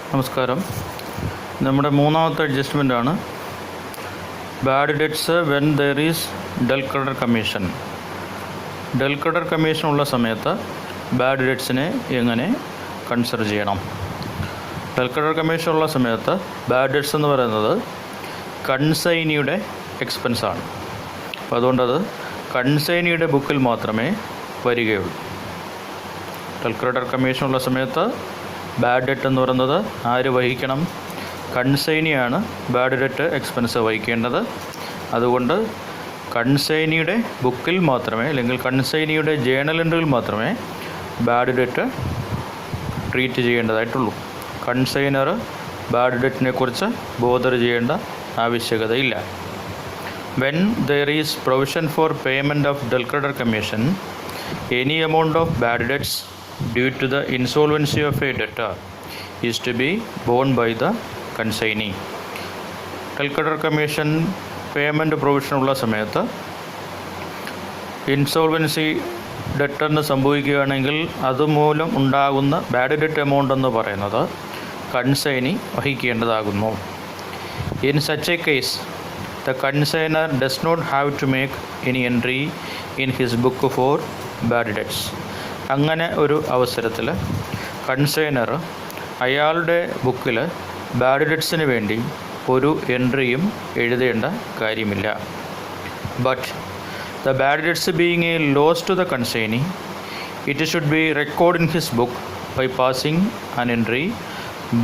നമസ്കാരം. നമ്മുടെ മൂന്നാമത്തെ അഡ്ജസ്റ്റ്മെൻ്റാണ് bad debts when there is del credere commission. Del credere commission ഉള്ള സമയത്ത് ബാഡ് ഡെറ്റ്സിനെ എങ്ങനെ കൺസിഡർ ചെയ്യണം? ഡെൽ ക്രെഡിറ്റർ കമ്മീഷൻ ഉള്ള സമയത്ത് ബാഡ് ഡെറ്റ്സ് എന്ന് പറയുന്നത് കൺസൈനിയുടെ എക്സ്പെൻസാണ്. അപ്പോൾ അതുകൊണ്ടത് കൺസൈനിയുടെ ബുക്കിൽ മാത്രമേ വരികയുള്ളൂ. ഡെൽ ക്രെഡിറ്റർ കമ്മീഷൻ ഉള്ള സമയത്ത് ബാഡ് ഡെറ്റ് എന്ന് പറയുന്നത് ആര് വഹിക്കണം? കൺസൈനിയാണ് ബാഡ് ഡെറ്റ് എക്സ്പെൻസ് വഹിക്കേണ്ടത്. അതുകൊണ്ട് കൺസൈനിയുടെ ബുക്കിൽ മാത്രമേ, അല്ലെങ്കിൽ കൺസൈനിയുടെ ജേണൽ എൻട്രിയിൽ മാത്രമേ ബാഡ് ഡെറ്റ് ട്രീറ്റ് ചെയ്യേണ്ടതായിട്ടുള്ളൂ. കൺസൈനർ ബാഡ് ഡെറ്റിനെ കുറിച്ച് ബോധർ ചെയ്യേണ്ട ആവശ്യകതയില്ല. When there is provision for payment of del credere commission, any amount of bad debts due to the insolvency of a debtor is to be borne by the consignee. Del credere commission payment provision ഉള്ള സമയത്ത് insolvency ഡെറ്ററിന് സംഭവിക്കുകയാണെങ്കിൽ അതുമൂലം ഉണ്ടാകുന്ന bad debt amount എന്ന് പറയുന്നത് consignee വഹിക്കേണ്ടതാകുന്നു. In such a case the consignor does not have to make any entry in his book for bad debts. അങ്ങനെ ഒരു അവസരത്തിൽ കൺസൈനർ അയാളുടെ ബുക്കിൽ ബാഡ് ഡെറ്റ്സിന് വേണ്ടി ഒരു എൻട്രിയും എഴുതേണ്ട കാര്യമില്ല. But the bad debts being a loss to the consignee, it should be record in his book by passing an entry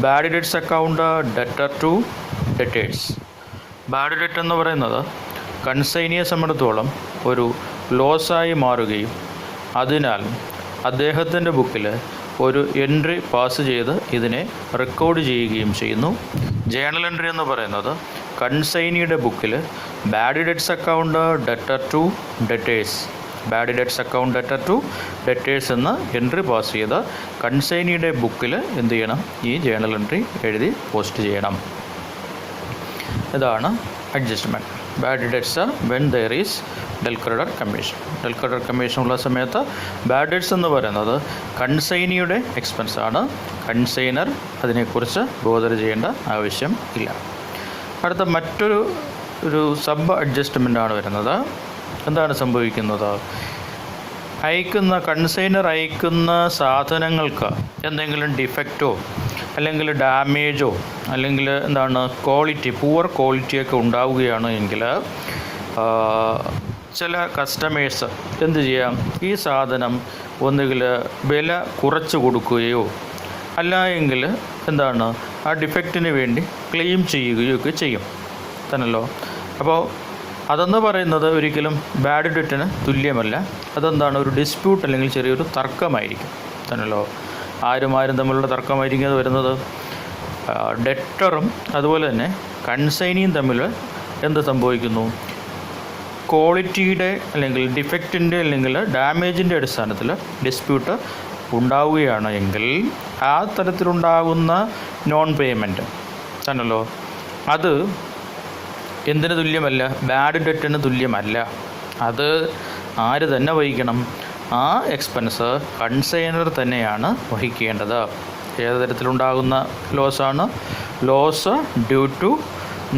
bad debts account debtor to debtors. Bad debt എന്ന് പറയുന്നത് കൺസൈനിയെ സംബന്ധിച്ചിടത്തോളം ഒരു ലോസായി മാറുകയും അതിനാൽ അദ്ദേഹത്തിൻ്റെ ബുക്കിൽ ഒരു എൻട്രി പാസ് ചെയ്ത് ഇതിനെ റെക്കോർഡ് ചെയ്യുകയും ചെയ്യുന്നു. ജേണൽ എൻട്രി എന്ന് പറയുന്നത് കൺസൈനിയുടെ ബുക്കിൽ bad debts account debtor to debtors, bad debts account debtor to debtors എന്ന് എൻട്രി പാസ് ചെയ്ത് കൺസൈനിയുടെ ബുക്കിൽ എന്ത് ചെയ്യണം? ഈ ജേണൽ എൻട്രി എഴുതി പോസ്റ്റ് ചെയ്യണം. ഇതാണ് adjustment. Bad debts when there is del credere commission. Del credere commission ഉള്ള സമയത്ത് ബാഡ് ഡെറ്റ്സ് എന്ന് പറയുന്നത് കൺസൈനിയുടെ എക്സ്പെൻസാണ്. കൺസൈനർ അതിനെക്കുറിച്ച് ബോധർ ചെയ്യേണ്ട ആവശ്യം ഇല്ല. അടുത്ത മറ്റൊരു സബ് അഡ്ജസ്റ്റ്മെൻറ്റാണ് വരുന്നത്. എന്താണ് സംഭവിക്കുന്നത്? കൺസൈനർ അയക്കുന്ന സാധനങ്ങൾക്ക് എന്തെങ്കിലും ഡിഫക്റ്റോ അല്ലെങ്കിൽ ഡാമേജോ അല്ലെങ്കിൽ പുവർ ക്വാളിറ്റിയൊക്കെ ഉണ്ടാവുകയാണ് എങ്കിൽ ചില കസ്റ്റമേഴ്സ് എന്ത് ചെയ്യാം? ഈ സാധനം ഒന്നുകിൽ വില കുറച്ച് കൊടുക്കുകയോ അല്ല എങ്കിൽ ആ ഡിഫക്റ്റിന് വേണ്ടി ക്ലെയിം ചെയ്യുകയോ ഒക്കെ ചെയ്യും തന്നല്ലോ. അപ്പോൾ അതെന്ന് പറയുന്നത് ഒരിക്കലും ബാഡ് ഡെറ്റിന് തുല്യമല്ല. ഒരു ഡിസ്പ്യൂട്ട് അല്ലെങ്കിൽ ചെറിയൊരു തർക്കമായിരിക്കും തന്നല്ലോ. ആരും തമ്മിലുള്ള തർക്കമായിരിക്കും അത് വരുന്നത്. ഡെറ്ററും അതുപോലെ തന്നെ കൺസൈനിയും തമ്മിൽ എന്ത് സംഭവിക്കുന്നു? ക്വാളിറ്റിയുടെ അല്ലെങ്കിൽ ഡിഫക്റ്റിൻ്റെ അല്ലെങ്കിൽ ഡാമേജിൻ്റെ അടിസ്ഥാനത്തിൽ ഡിസ്പ്യൂട്ട് ഉണ്ടാവുകയാണ് എങ്കിൽ ആ തരത്തിലുണ്ടാകുന്ന നോൺ പേയ്മെൻറ്റ് തന്നല്ലോ, അത് എന്തിന് തുല്യമല്ല? ബാഡ് ഡെറ്റിന് തുല്യമല്ല. അത് ആര് തന്നെ വഹിക്കണം? ആ എക്സ്പെൻസ് കൺസൈനർ തന്നെയാണ് വഹിക്കേണ്ടത്. ഏത് തരത്തിലുണ്ടാകുന്ന ലോസാണ്? Loss due to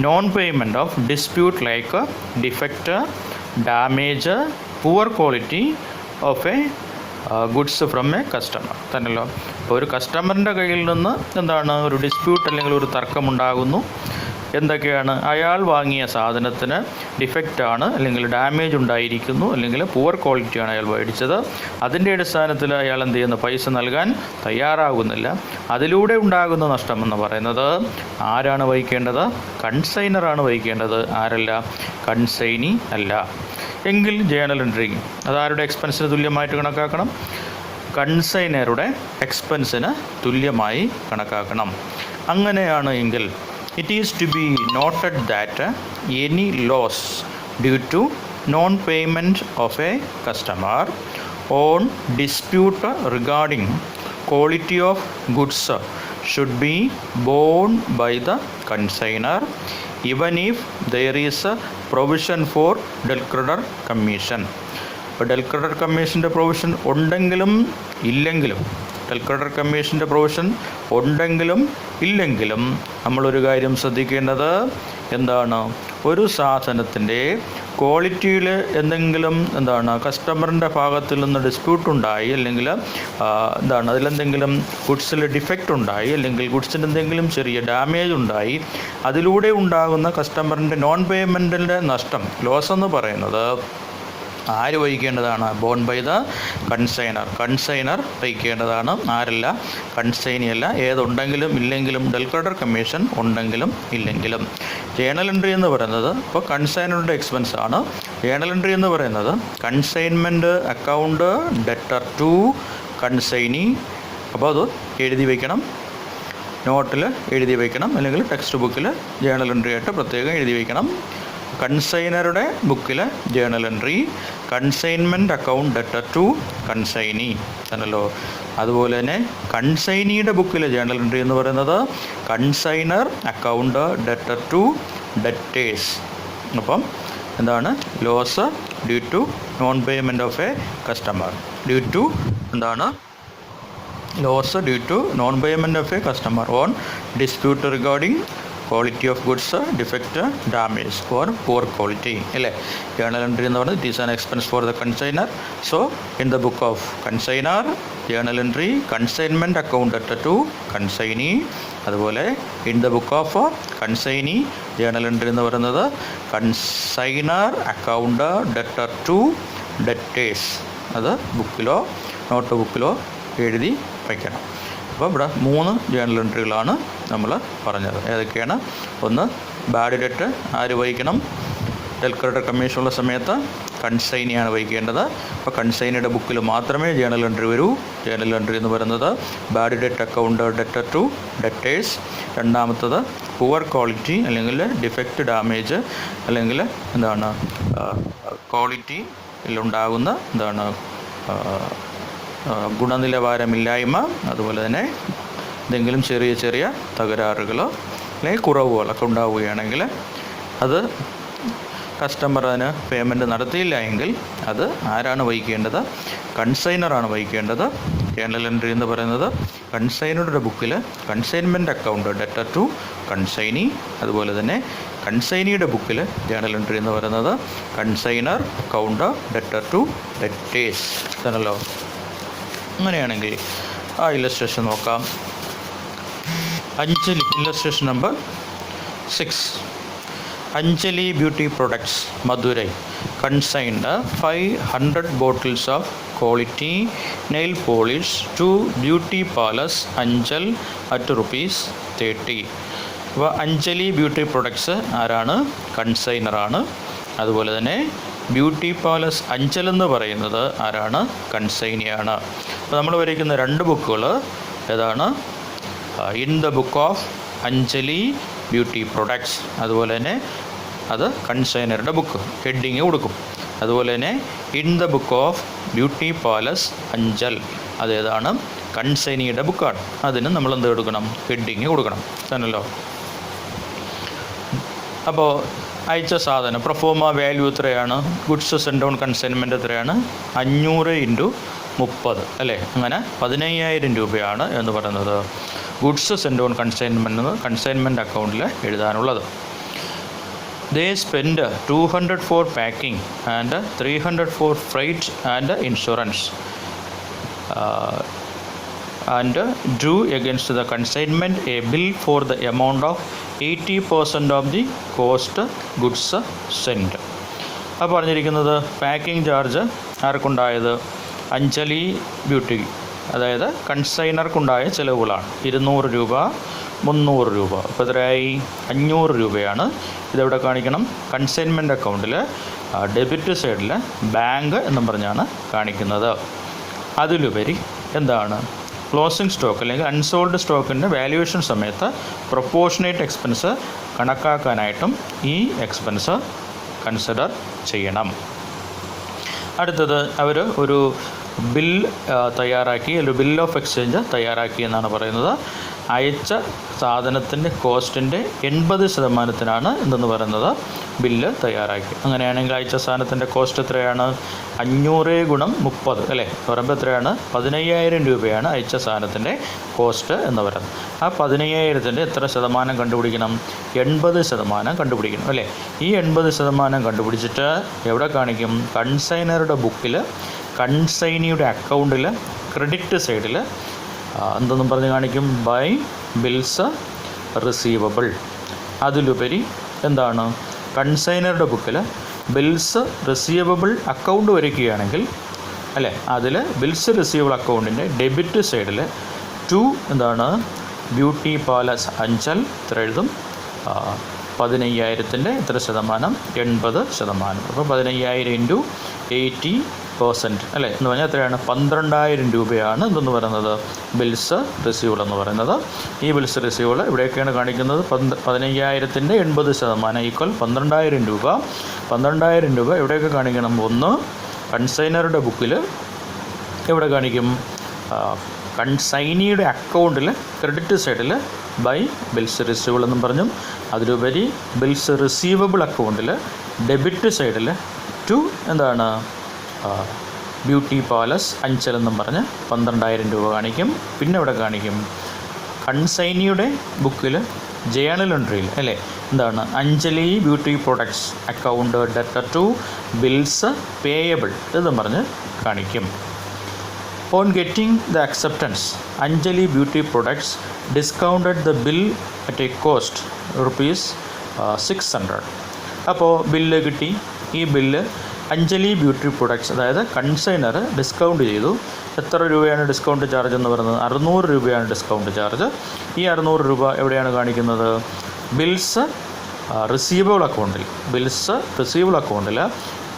non payment of dispute like defect, damage, poor quality of a goods from a customer തന്നല്ലോ. അപ്പോൾ ഒരു കസ്റ്റമറിൻ്റെ കയ്യിൽ നിന്ന് ഒരു ഡിസ്പ്യൂട്ട് അല്ലെങ്കിൽ ഒരു തർക്കമുണ്ടാകുന്നു. എന്തൊക്കെയാണ്? അയാൾ വാങ്ങിയ സാധനത്തിന് ഡിഫക്റ്റാണ് അല്ലെങ്കിൽ ഡാമേജ് ഉണ്ടായിരിക്കുന്നു അല്ലെങ്കിൽ പുവർ ക്വാളിറ്റിയാണ് അയാൾ മേടിച്ചത്. അതിൻ്റെ അടിസ്ഥാനത്തിൽ അയാൾ എന്ത് ചെയ്യുന്നു? പൈസ നൽകാൻ തയ്യാറാകുന്നില്ല. അതിലൂടെ ഉണ്ടാകുന്ന നഷ്ടമെന്ന് പറയുന്നത് ആരാണ് വഹിക്കേണ്ടത്? കൺസൈനറാണ് വഹിക്കേണ്ടത്. ആരല്ല? കൺസൈനി അല്ല. എങ്കിൽ ജേണൽ എൻട്രി അതാരുടെ എക്സ്പെൻസിന് തുല്യമായിട്ട് കണക്കാക്കണം? കൺസൈനറുടെ എക്സ്പെൻസിന് തുല്യമായി കണക്കാക്കണം. അങ്ങനെയാണ് എങ്കിൽ it is to be noted that any loss due to non-payment of a customer on dispute regarding quality of goods should be borne by the consignor even if there is a provision for del credere commission. ഇപ്പോൾ del creditor കമ്മീഷൻ്റെ provision ഉണ്ടെങ്കിലും ഇല്ലെങ്കിലും ഡെൽക്രഡർ കമ്മീഷൻ്റെ provision ഉണ്ടെങ്കിലും ഇല്ലെങ്കിലും നമ്മളൊരു കാര്യം ശ്രദ്ധിക്കേണ്ടത് എന്താണ്, ഒരു സാധനത്തിൻ്റെ ക്വാളിറ്റിയിൽ എന്തെങ്കിലും കസ്റ്റമറിൻ്റെ ഭാഗത്തിൽ നിന്ന് ഡിസ്പ്യൂട്ട് ഉണ്ടായി, അല്ലെങ്കിൽ അതിലെന്തെങ്കിലും ഗുഡ്സിൽ ഡിഫക്റ്റ് ഉണ്ടായി, അല്ലെങ്കിൽ ഗുഡ്സിന് എന്തെങ്കിലും ചെറിയ ഡാമേജ് ഉണ്ടായി, അതിലൂടെ ഉണ്ടാകുന്ന കസ്റ്റമറിൻ്റെ നോൺ പേയ്മെൻറ്റിൻ്റെ നഷ്ടം, ലോസ് എന്ന് പറയുന്നത് ആര് വഹിക്കേണ്ടതാണ്? ബോൺ ബൈ ദ കൺസൈനർ വഹിക്കേണ്ടതാണ്. ആരല്ല? കൺസൈനിയല്ല. ഏതുണ്ടെങ്കിലും ഇല്ലെങ്കിലും, ഡെൽക്രഡർ കമ്മീഷൻ ഉണ്ടെങ്കിലും ഇല്ലെങ്കിലും. ജേണൽ എൻട്രി എന്ന് പറയുന്നത് ഇപ്പോൾ കൺസൈനറുടെ എക്സ്പെൻസ് ആണ്. ജേണൽ എൻട്രി എന്ന് പറയുന്നത് consignment account debtor to consignee. അപ്പോൾ അത് എഴുതി വയ്ക്കണം, നോട്ടിൽ എഴുതി വയ്ക്കണം, അല്ലെങ്കിൽ ടെക്സ്റ്റ് ബുക്കിൽ ജേണൽ എൻട്രി ആയിട്ട് പ്രത്യേകം എഴുതി വയ്ക്കണം. കൺസൈനറുടെ ബുക്കിൽ journal entry, consignment account debtor to consignee ആണല്ലോ. അതുപോലെ തന്നെ കൺസൈനിയുടെ ബുക്കിലെ ജേണൽ എൻട്രി എന്ന് പറയുന്നത് consignor account debtor to debtors. അപ്പം loss due to non payment of a customer, loss due to non payment of a customer on dispute regarding quality of goods, defect, damage or poor quality അല്ലേ. Journal entry എന്ന് പറയുന്നത് it is an expense for the consignor. So in the book of consignor journal entry consignment account debtor to consignee. അതുപോലെ in the book of consignee journal entry എന്ന് പറയുന്നത് consignor account debtor to debtors. അത് ബുക്കിലോ not ബുക്കിലോ എഴുതി വയ്ക്കണം. അപ്പോൾ ഇവിടെ 3 journal എൻട്രികളാണ് നമ്മൾ പറഞ്ഞത്. ഏതൊക്കെയാണ്? ഒന്ന്, ബാഡ് ഡെറ്റ് ആര് വഹിക്കണം? ഡെൽക്രഡർ കമ്മീഷനുള്ള സമയത്ത് കൺസൈനിയാണ് വഹിക്കേണ്ടത്. അപ്പോൾ കൺസൈനിയുടെ ബുക്കിൽ മാത്രമേ ജേണൽ എൻട്രി വരൂ. ജേണൽ എൻട്രി എന്ന് പറയുന്നത് bad debt account debtor to debtors. രണ്ടാമത്തത് പുവർ ക്വാളിറ്റി അല്ലെങ്കിൽ ഡിഫക്റ്റ്, ഡാമേജ്, അല്ലെങ്കിൽ ക്വാളിറ്റിയിലുണ്ടാകുന്ന ഗുണനിലവാരമില്ലായ്മ, അതുപോലെ തന്നെ എന്തെങ്കിലും ചെറിയ ചെറിയ തകരാറുകളോ അല്ലെങ്കിൽ കുറവുകളൊക്കെ ഉണ്ടാവുകയാണെങ്കിൽ അത് കസ്റ്റമർ അതിന് പേയ്മെൻറ്റ് നടത്തിയില്ല എങ്കിൽ അത് ആരാണ് വഹിക്കേണ്ടത്? കൺസൈനറാണ് വഹിക്കേണ്ടത്. ജേണൽ എൻട്രി എന്ന് പറയുന്നത് കൺസൈനറുടെ ബുക്കിൽ consignment account debtor to consignee. അതുപോലെ തന്നെ കൺസൈനിയുടെ ബുക്കിൽ ജേണൽ എൻട്രി എന്ന് പറയുന്നത് consignor account debtor to debtors ആണല്ലോ. അങ്ങനെയാണെങ്കിൽ ആ ഇല്ലസ്ട്രേഷൻ നോക്കാം. Anjali, illustration number 6. Anjali beauty products Madurai consigned 500 bottles of quality nail polish to beauty palace Anjal at ₹30. അപ്പോൾ അഞ്ജലി ബ്യൂട്ടി പ്രൊഡക്ട്സ് ആരാണ്? കൺസൈനറാണ്. അതുപോലെ തന്നെ ബ്യൂട്ടി പാലസ് അഞ്ചൽ എന്ന് പറയുന്നത് ആരാണ്? കൺസൈനിയാണ്. അപ്പോൾ നമ്മൾ വരയ്ക്കുന്ന 2 ബുക്കുകൾ ഏതാണ്? In the book of Anjali beauty products. അതുപോലെ തന്നെ അത് കൺസൈനറുടെ ബുക്ക് ഹെഡിങ് കൊടുക്കും. അതുപോലെ തന്നെ in the book of beauty palace Anchal അതേതാണ്? കൺസൈനിയുടെ ബുക്കാണ്. അതിന് നമ്മൾ എന്ത് കൊടുക്കണം? ഹെഡിങ് കൊടുക്കണം തന്നല്ലോ. അപ്പോൾ അയച്ച സാധനം പ്രൊഫോമ വാല്യൂ എത്രയാണ്? ഗുഡ്സ് സെൻഡ് ഓൺ കൺസൈൻമെൻറ്റ് എത്രയാണ്? 500 × 30 അല്ലേ? അങ്ങനെ 15,000 രൂപയാണ് എന്ന് പറയുന്നത് ഗുഡ്സ് സെൻഡ് ഓൺ കൺസൈൻമെൻറ്റ് അക്കൗണ്ടിൽ എഴുതാനുള്ളത്. They spend 200 for packing and 300 for freight and insurance and drew against the consignment a bill for the amount of 80% of the cost goods sent. അപ്പോൾ പറഞ്ഞിരിക്കുന്നത് പാക്കിംഗ് ചാർജ് ആർക്കുണ്ടായത്? അഞ്ജലി ബ്യൂട്ടി, അതായത് കൺസൈനർക്കുണ്ടായ ചിലവുകളാണ്. 200 രൂപ, 300 രൂപ. അപ്പോൾ എത്രയായി? 500 രൂപയാണ്. ഇതെവിടെ കാണിക്കണം? കൺസൈൻമെൻറ്റ് അക്കൗണ്ടിൽ ഡെബിറ്റ് സൈഡിൽ ബാങ്ക് എന്നും പറഞ്ഞാണ് കാണിക്കുന്നത്. അതിലുപരി എന്താണ്? ക്ലോസിംഗ് സ്റ്റോക്ക് അല്ലെങ്കിൽ അൺസോൾഡ് സ്റ്റോക്കിൻ്റെ വാല്യുവേഷൻ സമയത്ത് പ്രൊപ്പോർഷനേറ്റ് എക്സ്പെൻസ് കണക്കാക്കാനായിട്ടും ഈ എക്സ്പെൻസ് കൺസിഡർ ചെയ്യണം. അടുത്തത് അവർ ഒരു ബിൽ തയ്യാറാക്കി, അല്ലെങ്കിൽ ബിൽ ഓഫ് എക്സ്ചേഞ്ച് തയ്യാറാക്കി എന്നാണ് പറയുന്നത്. അയച്ച സാധനത്തിൻ്റെ കോസ്റ്റിൻ്റെ 80% എന്തെന്ന് പറയുന്നത് ബില്ല് തയ്യാറാക്കി. അങ്ങനെയാണെങ്കിൽ അയച്ച സാധനത്തിൻ്റെ കോസ്റ്റ് എത്രയാണ്? 500 × 30 അല്ലേ, പറയുമ്പോൾ എത്രയാണ്? 15,000 രൂപയാണ് അയച്ച സാധനത്തിൻ്റെ കോസ്റ്റ് എന്ന് പറയുന്നത്. ആ 15,000-ൻ്റെ എത്ര ശതമാനം കണ്ടുപിടിക്കണം? 80% കണ്ടുപിടിക്കണം അല്ലേ. ഈ 80% കണ്ടുപിടിച്ചിട്ട് എവിടെ കാണിക്കും? കൺസൈനറുടെ ബുക്കിൽ, കൺസൈനിയുടെ അക്കൗണ്ടിൽ ക്രെഡിറ്റ് സൈഡിൽ എന്തെന്നും പറഞ്ഞ് കാണിക്കും? By bills receivable. അതിലുപരി എന്താണ്? കൺസൈനറുടെ ബുക്കിൽ ബിൽസ് റിസീവബിൾ അക്കൗണ്ട് വരയ്ക്കുകയാണെങ്കിൽ അല്ലേ, അതിൽ ബിൽസ് റിസീവബിൾ അക്കൗണ്ടിൻ്റെ ഡെബിറ്റ് സൈഡിൽ ടു എന്താണ്? ബ്യൂട്ടി പാലസ് അഞ്ചൽ ഇത്ര എഴുതും. 15,000-ൻ്റെ എത്ര ശതമാനം? 80%. അപ്പോൾ 15,000 × 80% അല്ലേ എന്ന് പറഞ്ഞാൽ എത്രയാണ്? 12,000 രൂപയാണ് എന്തെന്ന് പറയുന്നത്? ബിൽസ് റിസീവബിൾ എന്ന് പറയുന്നത്. ഈ ബിൽസ് റിസീവബിൾ ഇവിടെയൊക്കെയാണ് കാണിക്കുന്നത്. 15,000-ൻ്റെ 80% ഈക്വൽ 12,000 രൂപ. 12,000 രൂപ എവിടെയൊക്കെ കാണിക്കണം? ഒന്ന് കൺസൈനറുടെ ബുക്കിൽ എവിടെ കാണിക്കും? കൺസൈനിയുടെ അക്കൗണ്ടിൽ ക്രെഡിറ്റ് സൈഡിൽ ബൈ ബിൽസ് റിസീവബിൾ എന്നും പറഞ്ഞും, അതിലുപരി ബിൽസ് റിസീവബിൾ അക്കൗണ്ടിൽ ഡെബിറ്റ് സൈഡിൽ ടു എന്താണ്? ബ്യൂട്ടി പാലസ് അഞ്ചൽ എന്നും പറഞ്ഞ് 12,000 രൂപ കാണിക്കും. പിന്നെ ഇവിടെ കാണിക്കും കൺസൈനിയുടെ ബുക്കിൽ ജേണൽ എൻട്രിയിൽ അല്ലേ എന്താണ്? Anjali beauty products account debtor to bills payable എന്നും പറഞ്ഞ് കാണിക്കും. On getting the acceptance, Anjali Beauty Products discounted the bill at a cost ₹600. അപ്പോൾ ബില്ല് കിട്ടി. ഈ ബില്ല് അഞ്ജലി ബ്യൂട്ടി പ്രൊഡക്ട്സ് അതായത് കൺസൈനർ ഡിസ്കൗണ്ട് ചെയ്തു. എത്ര രൂപയാണ് ഡിസ്കൗണ്ട് ചാർജ് എന്ന് പറയുന്നത്? 600 രൂപയാണ് ഡിസ്കൗണ്ട് ചാർജ്. ഈ 600 രൂപ എവിടെയാണ് കാണിക്കുന്നത്? ബിൽസ് റിസീവബിൾ അക്കൗണ്ടിൽ, ബിൽസ് റിസീവബിൾ അക്കൗണ്ടിൽ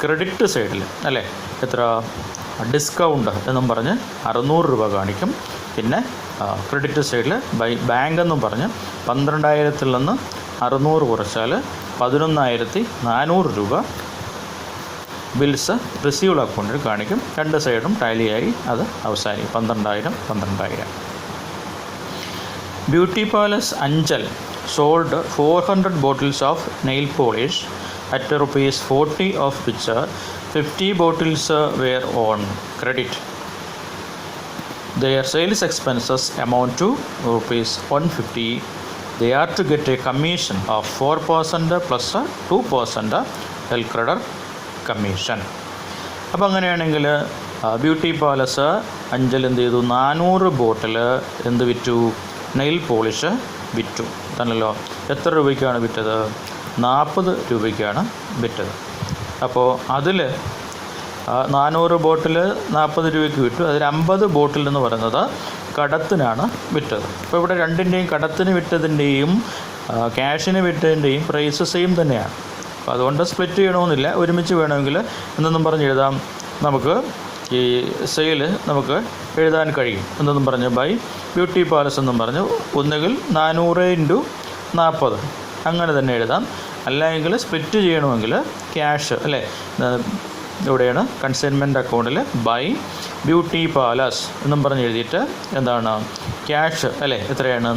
ക്രെഡിറ്റ് സൈഡിൽ അല്ലേ എത്ര? ഡിസ്കൗണ്ട് എന്നും പറഞ്ഞ് 600 രൂപ കാണിക്കും. പിന്നെ ക്രെഡിറ്റ് സൈഡിൽ ബൈ ബാങ്ക് എന്നും പറഞ്ഞ് 12,000-ൽ നിന്ന് 600 കുറച്ചാൽ 11,400 രൂപ ബിൽസ് റിസീവബിൾ അക്കൗണ്ടിൽ കാണിക്കും. രണ്ട് സൈഡും ടാലിയായി അത് അവസാനിക്കും. 12,000. Beauty palace Anchal sold 400 bottles of nail polish at ₹40, of which 50 bottles were on credit. Their sales expenses amount to ₹150. They are to get a commission of 4% plus 2% Elcreditor commission. അപ്പോൾ അങ്ങനെയാണെങ്കിൽ beauty palace Anchal എന്ത് ചെയ്തു? 400 ബോട്ടിൽ എന്ത് വിറ്റു? Nail polish വിറ്റു തന്നല്ലോ. എത്ര രൂപയ്ക്കാണ് വിറ്റത്? 40 രൂപയ്ക്കാണ് വിറ്റത്. അപ്പോൾ അതിൽ 400 ബോട്ടിൽ 40 രൂപയ്ക്ക് വിറ്റു. അതിൽ 50 ബോട്ടിൽ എന്ന് പറയുന്നത് കടത്തിനാണ് വിറ്റത്. അപ്പോൾ ഇവിടെ രണ്ടിൻ്റെയും, കടത്തിന് വിറ്റതിൻ്റെയും ക്യാഷിന് വിറ്റതിൻ്റെയും പ്രൈസ് സെയിം തന്നെയാണ്. അപ്പോൾ അതുകൊണ്ട് സ്പ്ലിറ്റ് ചെയ്യണമെന്നില്ല, ഒരുമിച്ച് വേണമെങ്കിൽ എന്നൊന്നും പറഞ്ഞ് എഴുതാം. നമുക്ക് ഈ സെയിൽ നമുക്ക് എഴുതാൻ കഴിയും. എന്നൊന്നും പറഞ്ഞ് ബൈ ബ്യൂട്ടി പാലസ് എന്നും പറഞ്ഞു ഒന്നുകിൽ 400 × 40 അങ്ങനെ തന്നെ എഴുതാം. അല്ലെങ്കിൽ സ്പ്ലിറ്റ് ചെയ്യണമെങ്കിൽ ക്യാഷ് അല്ലേ എവിടെയാണ്? കൺസൈൻമെൻറ്റ് അക്കൗണ്ടിൽ ബൈ ബ്യൂട്ടി പാലസ് എന്നും പറഞ്ഞ് എഴുതിയിട്ട് എന്താണ്? ക്യാഷ് അല്ലേ എത്രയാണ്?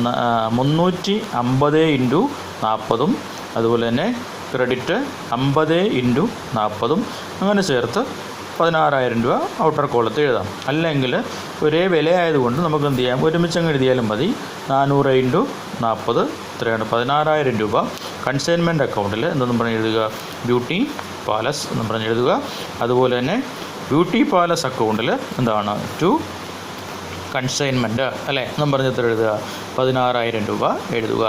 350 × 40, അതുപോലെ തന്നെ ക്രെഡിറ്റ് 50 × 40 അങ്ങനെ ചേർത്ത് 16,000 രൂപ ഔട്ടർ കോളത്ത് എഴുതാം. അല്ലെങ്കിൽ ഒരേ വില ആയതുകൊണ്ട് നമുക്ക് എന്ത് ചെയ്യാം? ഒരുമിച്ചങ്ങ് എഴുതിയാലും മതി. 400 × 40 എത്രയാണ്? 16,000 രൂപ കൺസൈൻമെൻറ്റ് അക്കൗണ്ടിൽ എന്തെന്നും പറഞ്ഞ് എഴുതുക? ബ്യൂട്ടി പാലസ് എന്നും പറഞ്ഞ് എഴുതുക. അതുപോലെ തന്നെ ബ്യൂട്ടി പാലസ് അക്കൗണ്ടിൽ എന്താണ്? ടു കൺസൈൻമെൻറ്റ് അല്ലേ എന്നും പറഞ്ഞ് എത്ര എഴുതുക? 16,000 രൂപ എഴുതുക.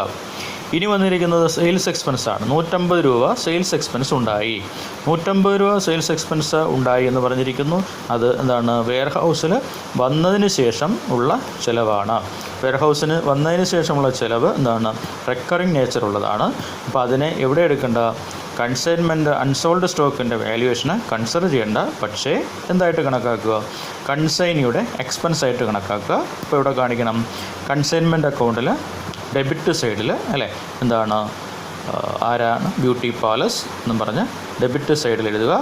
ഇനി വന്നിരിക്കുന്നത് സെയിൽസ് എക്സ്പെൻസാണ്. 150 രൂപ സെയിൽസ് എക്സ്പെൻസ് ഉണ്ടായി. 150 രൂപ സെയിൽസ് എക്സ്പെൻസ് ഉണ്ടായി എന്ന് പറഞ്ഞിരിക്കുന്നു. അത് എന്താണ്? വെയർ ഹൗസിൽ വന്നതിന് ശേഷം ഉള്ള ചിലവാണ്. വെയർ ഹൗസിന് വന്നതിന് ശേഷമുള്ള ചിലവ് എന്താണ്? റെക്കറിങ് നേച്ചർ ഉള്ളതാണ്. അപ്പോൾ അതിനെ എവിടെ എടുക്കേണ്ട? കൺസൈൻമെൻറ്റ് അൺസോൾഡ് സ്റ്റോക്കിൻ്റെ വാല്യുവേഷന് കൺസിഡർ ചെയ്യേണ്ട, പക്ഷേ എന്തായിട്ട് കണക്കാക്കുക? കൺസൈനിയുടെ എക്സ്പെൻസ് ആയിട്ട് കണക്കാക്കുക. അപ്പോൾ ഇവിടെ കാണിക്കണം കൺസൈൻമെൻറ്റ് അക്കൗണ്ടിൽ ഡെബിറ്റ് സൈഡിൽ അല്ലേ എന്താണ്? ആരാണ്? ബ്യൂട്ടി പാലസ് എന്നും പറഞ്ഞ് ഡെബിറ്റ് സൈഡിൽ എഴുതുക.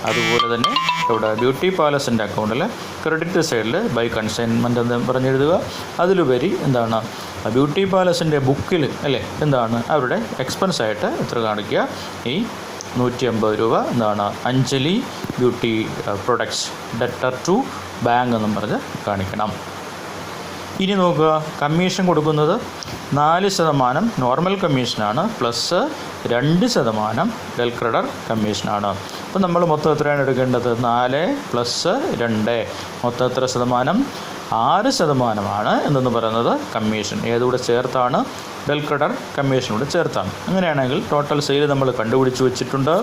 അതുപോലെ തന്നെ ഇവിടെ ബ്യൂട്ടി പാലസിൻ്റെ അക്കൗണ്ടിൽ ക്രെഡിറ്റ് സൈഡിൽ ബൈ കൺസൈൻമെൻറ്റ് എന്ന് പറഞ്ഞെഴുതുക. അതിലുപരി എന്താണ് ബ്യൂട്ടി പാലസിൻ്റെ ബുക്കിൽ അല്ലേ എന്താണ് അവരുടെ എക്സ്പെൻസായിട്ട് എത്ര കാണിക്കുക, ഈ 150 രൂപ എന്താണ് Anjali beauty products debtor to bank എന്നും പറഞ്ഞ് കാണിക്കണം. ഇനി നോക്കുക, കമ്മീഷൻ കൊടുക്കുന്നത് 4% നോർമൽ കമ്മീഷനാണ്, പ്ലസ് 2% വെൽ ക്രെഡർ കമ്മീഷനാണ്. അപ്പോൾ നമ്മൾ മൊത്തം എത്രയാണ് എടുക്കേണ്ടത്, 4 + 2 മൊത്തം എത്ര ശതമാനം, 6% എന്തെന്ന് പറയുന്നത് കമ്മീഷൻ. ഏതുകൂടെ ചേർത്താണ്, വെൽ ക്രെഡർ കമ്മീഷനോട് ചേർത്താണ്. അങ്ങനെയാണെങ്കിൽ ടോട്ടൽ സെയിൽ നമ്മൾ കണ്ടുപിടിച്ച് വെച്ചിട്ടുണ്ട്.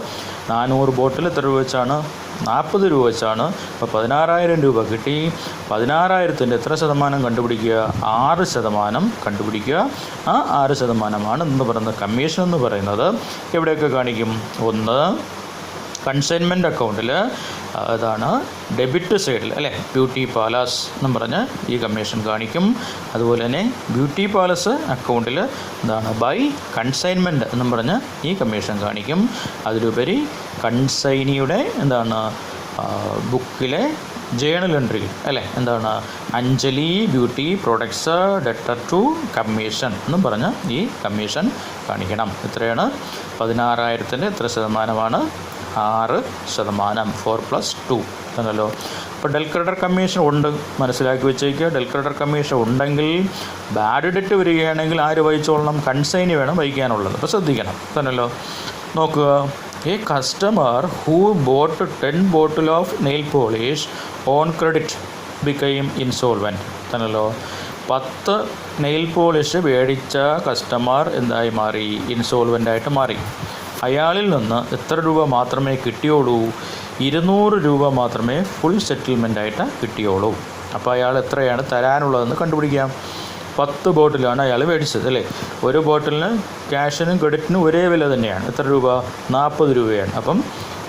400 ബോട്ടിൽ എത്ര രൂപ വെച്ചാണ്, 40 രൂപ വെച്ചാണ്. അപ്പോൾ 16,000 രൂപ കിട്ടി. 16,000-ൻ്റെ എത്ര ശതമാനം കണ്ടുപിടിക്കുക, 6% കണ്ടുപിടിക്കുക. ആ 6% എന്ന് പറയുന്നത് കമ്മീഷൻ എന്ന് പറയുന്നത് എവിടെയൊക്കെ കാണിക്കും, ഒന്ന് കൺസൈൻമെൻറ്റ് അക്കൗണ്ടിൽ അതാണ് ഡെബിറ്റ് സൈഡിൽ അല്ലേ ബ്യൂട്ടി പാലസ് എന്നും പറഞ്ഞ് ഈ കമ്മീഷൻ കാണിക്കും. അതുപോലെ തന്നെ ബ്യൂട്ടി പാലസ് അക്കൗണ്ടിൽ എന്താണ് ബൈ കൺസൈൻമെൻറ്റ് എന്നും പറഞ്ഞ് ഈ കമ്മീഷൻ കാണിക്കും. അതിലുപരി കൺസൈനിയുടെ എന്താണ് ബുക്കിലെ ജേണൽ എൻട്രി അല്ലേ എന്താണ് Anjali beauty products debtor to commission എന്നും പറഞ്ഞ് ഈ കമ്മീഷൻ കാണിക്കണം. എത്രയാണ്, 16,000-ൻ്റെ എത്ര ശതമാനമാണ്, 6%. 4 + 2 എന്നല്ലോ. അപ്പോൾ ഡെൽ ക്രെഡർ കമ്മീഷൻ ഉണ്ട്, മനസ്സിലാക്കി വെച്ചേക്കുക. ഡെൽ ക്രെഡർ കമ്മീഷൻ ഉണ്ടെങ്കിൽ ബാഡ് ഡെറ്റ് വരികയാണെങ്കിൽ ആര് വഹിച്ചോളണം, കൺസൈനി വേണം വഹിക്കാനുള്ളത്. അപ്പോൾ ശ്രദ്ധിക്കണം തന്നല്ലോ. നോക്കുക, A customer who boat 10 bottle of nail polish on credit became insolvent തന്നല്ലോ. 10 നെയിൽ പോളിഷ് മേടിച്ച കസ്റ്റമർ എന്തായി മാറി, ഇൻസോൾവെൻ്റായിട്ട് മാറി. അയാളിൽ നിന്ന് എത്ര രൂപ മാത്രമേ കിട്ടിയോളൂ, 200 രൂപ മാത്രമേ ഫുൾ സെറ്റിൽമെൻറ്റായിട്ട് കിട്ടിയോളൂ. അപ്പോൾ അയാൾ എത്രയാണ് തരാനുള്ളതെന്ന് കണ്ടുപിടിക്കാം. 10 ബോട്ടിലാണ് അയാൾ മേടിച്ചത് അല്ലേ. ഒരു ബോട്ടിലിന് ക്യാഷിനും ക്രെഡിറ്റിനും ഒരേ വില തന്നെയാണ്. എത്ര രൂപ, 40 രൂപയാണ്. അപ്പം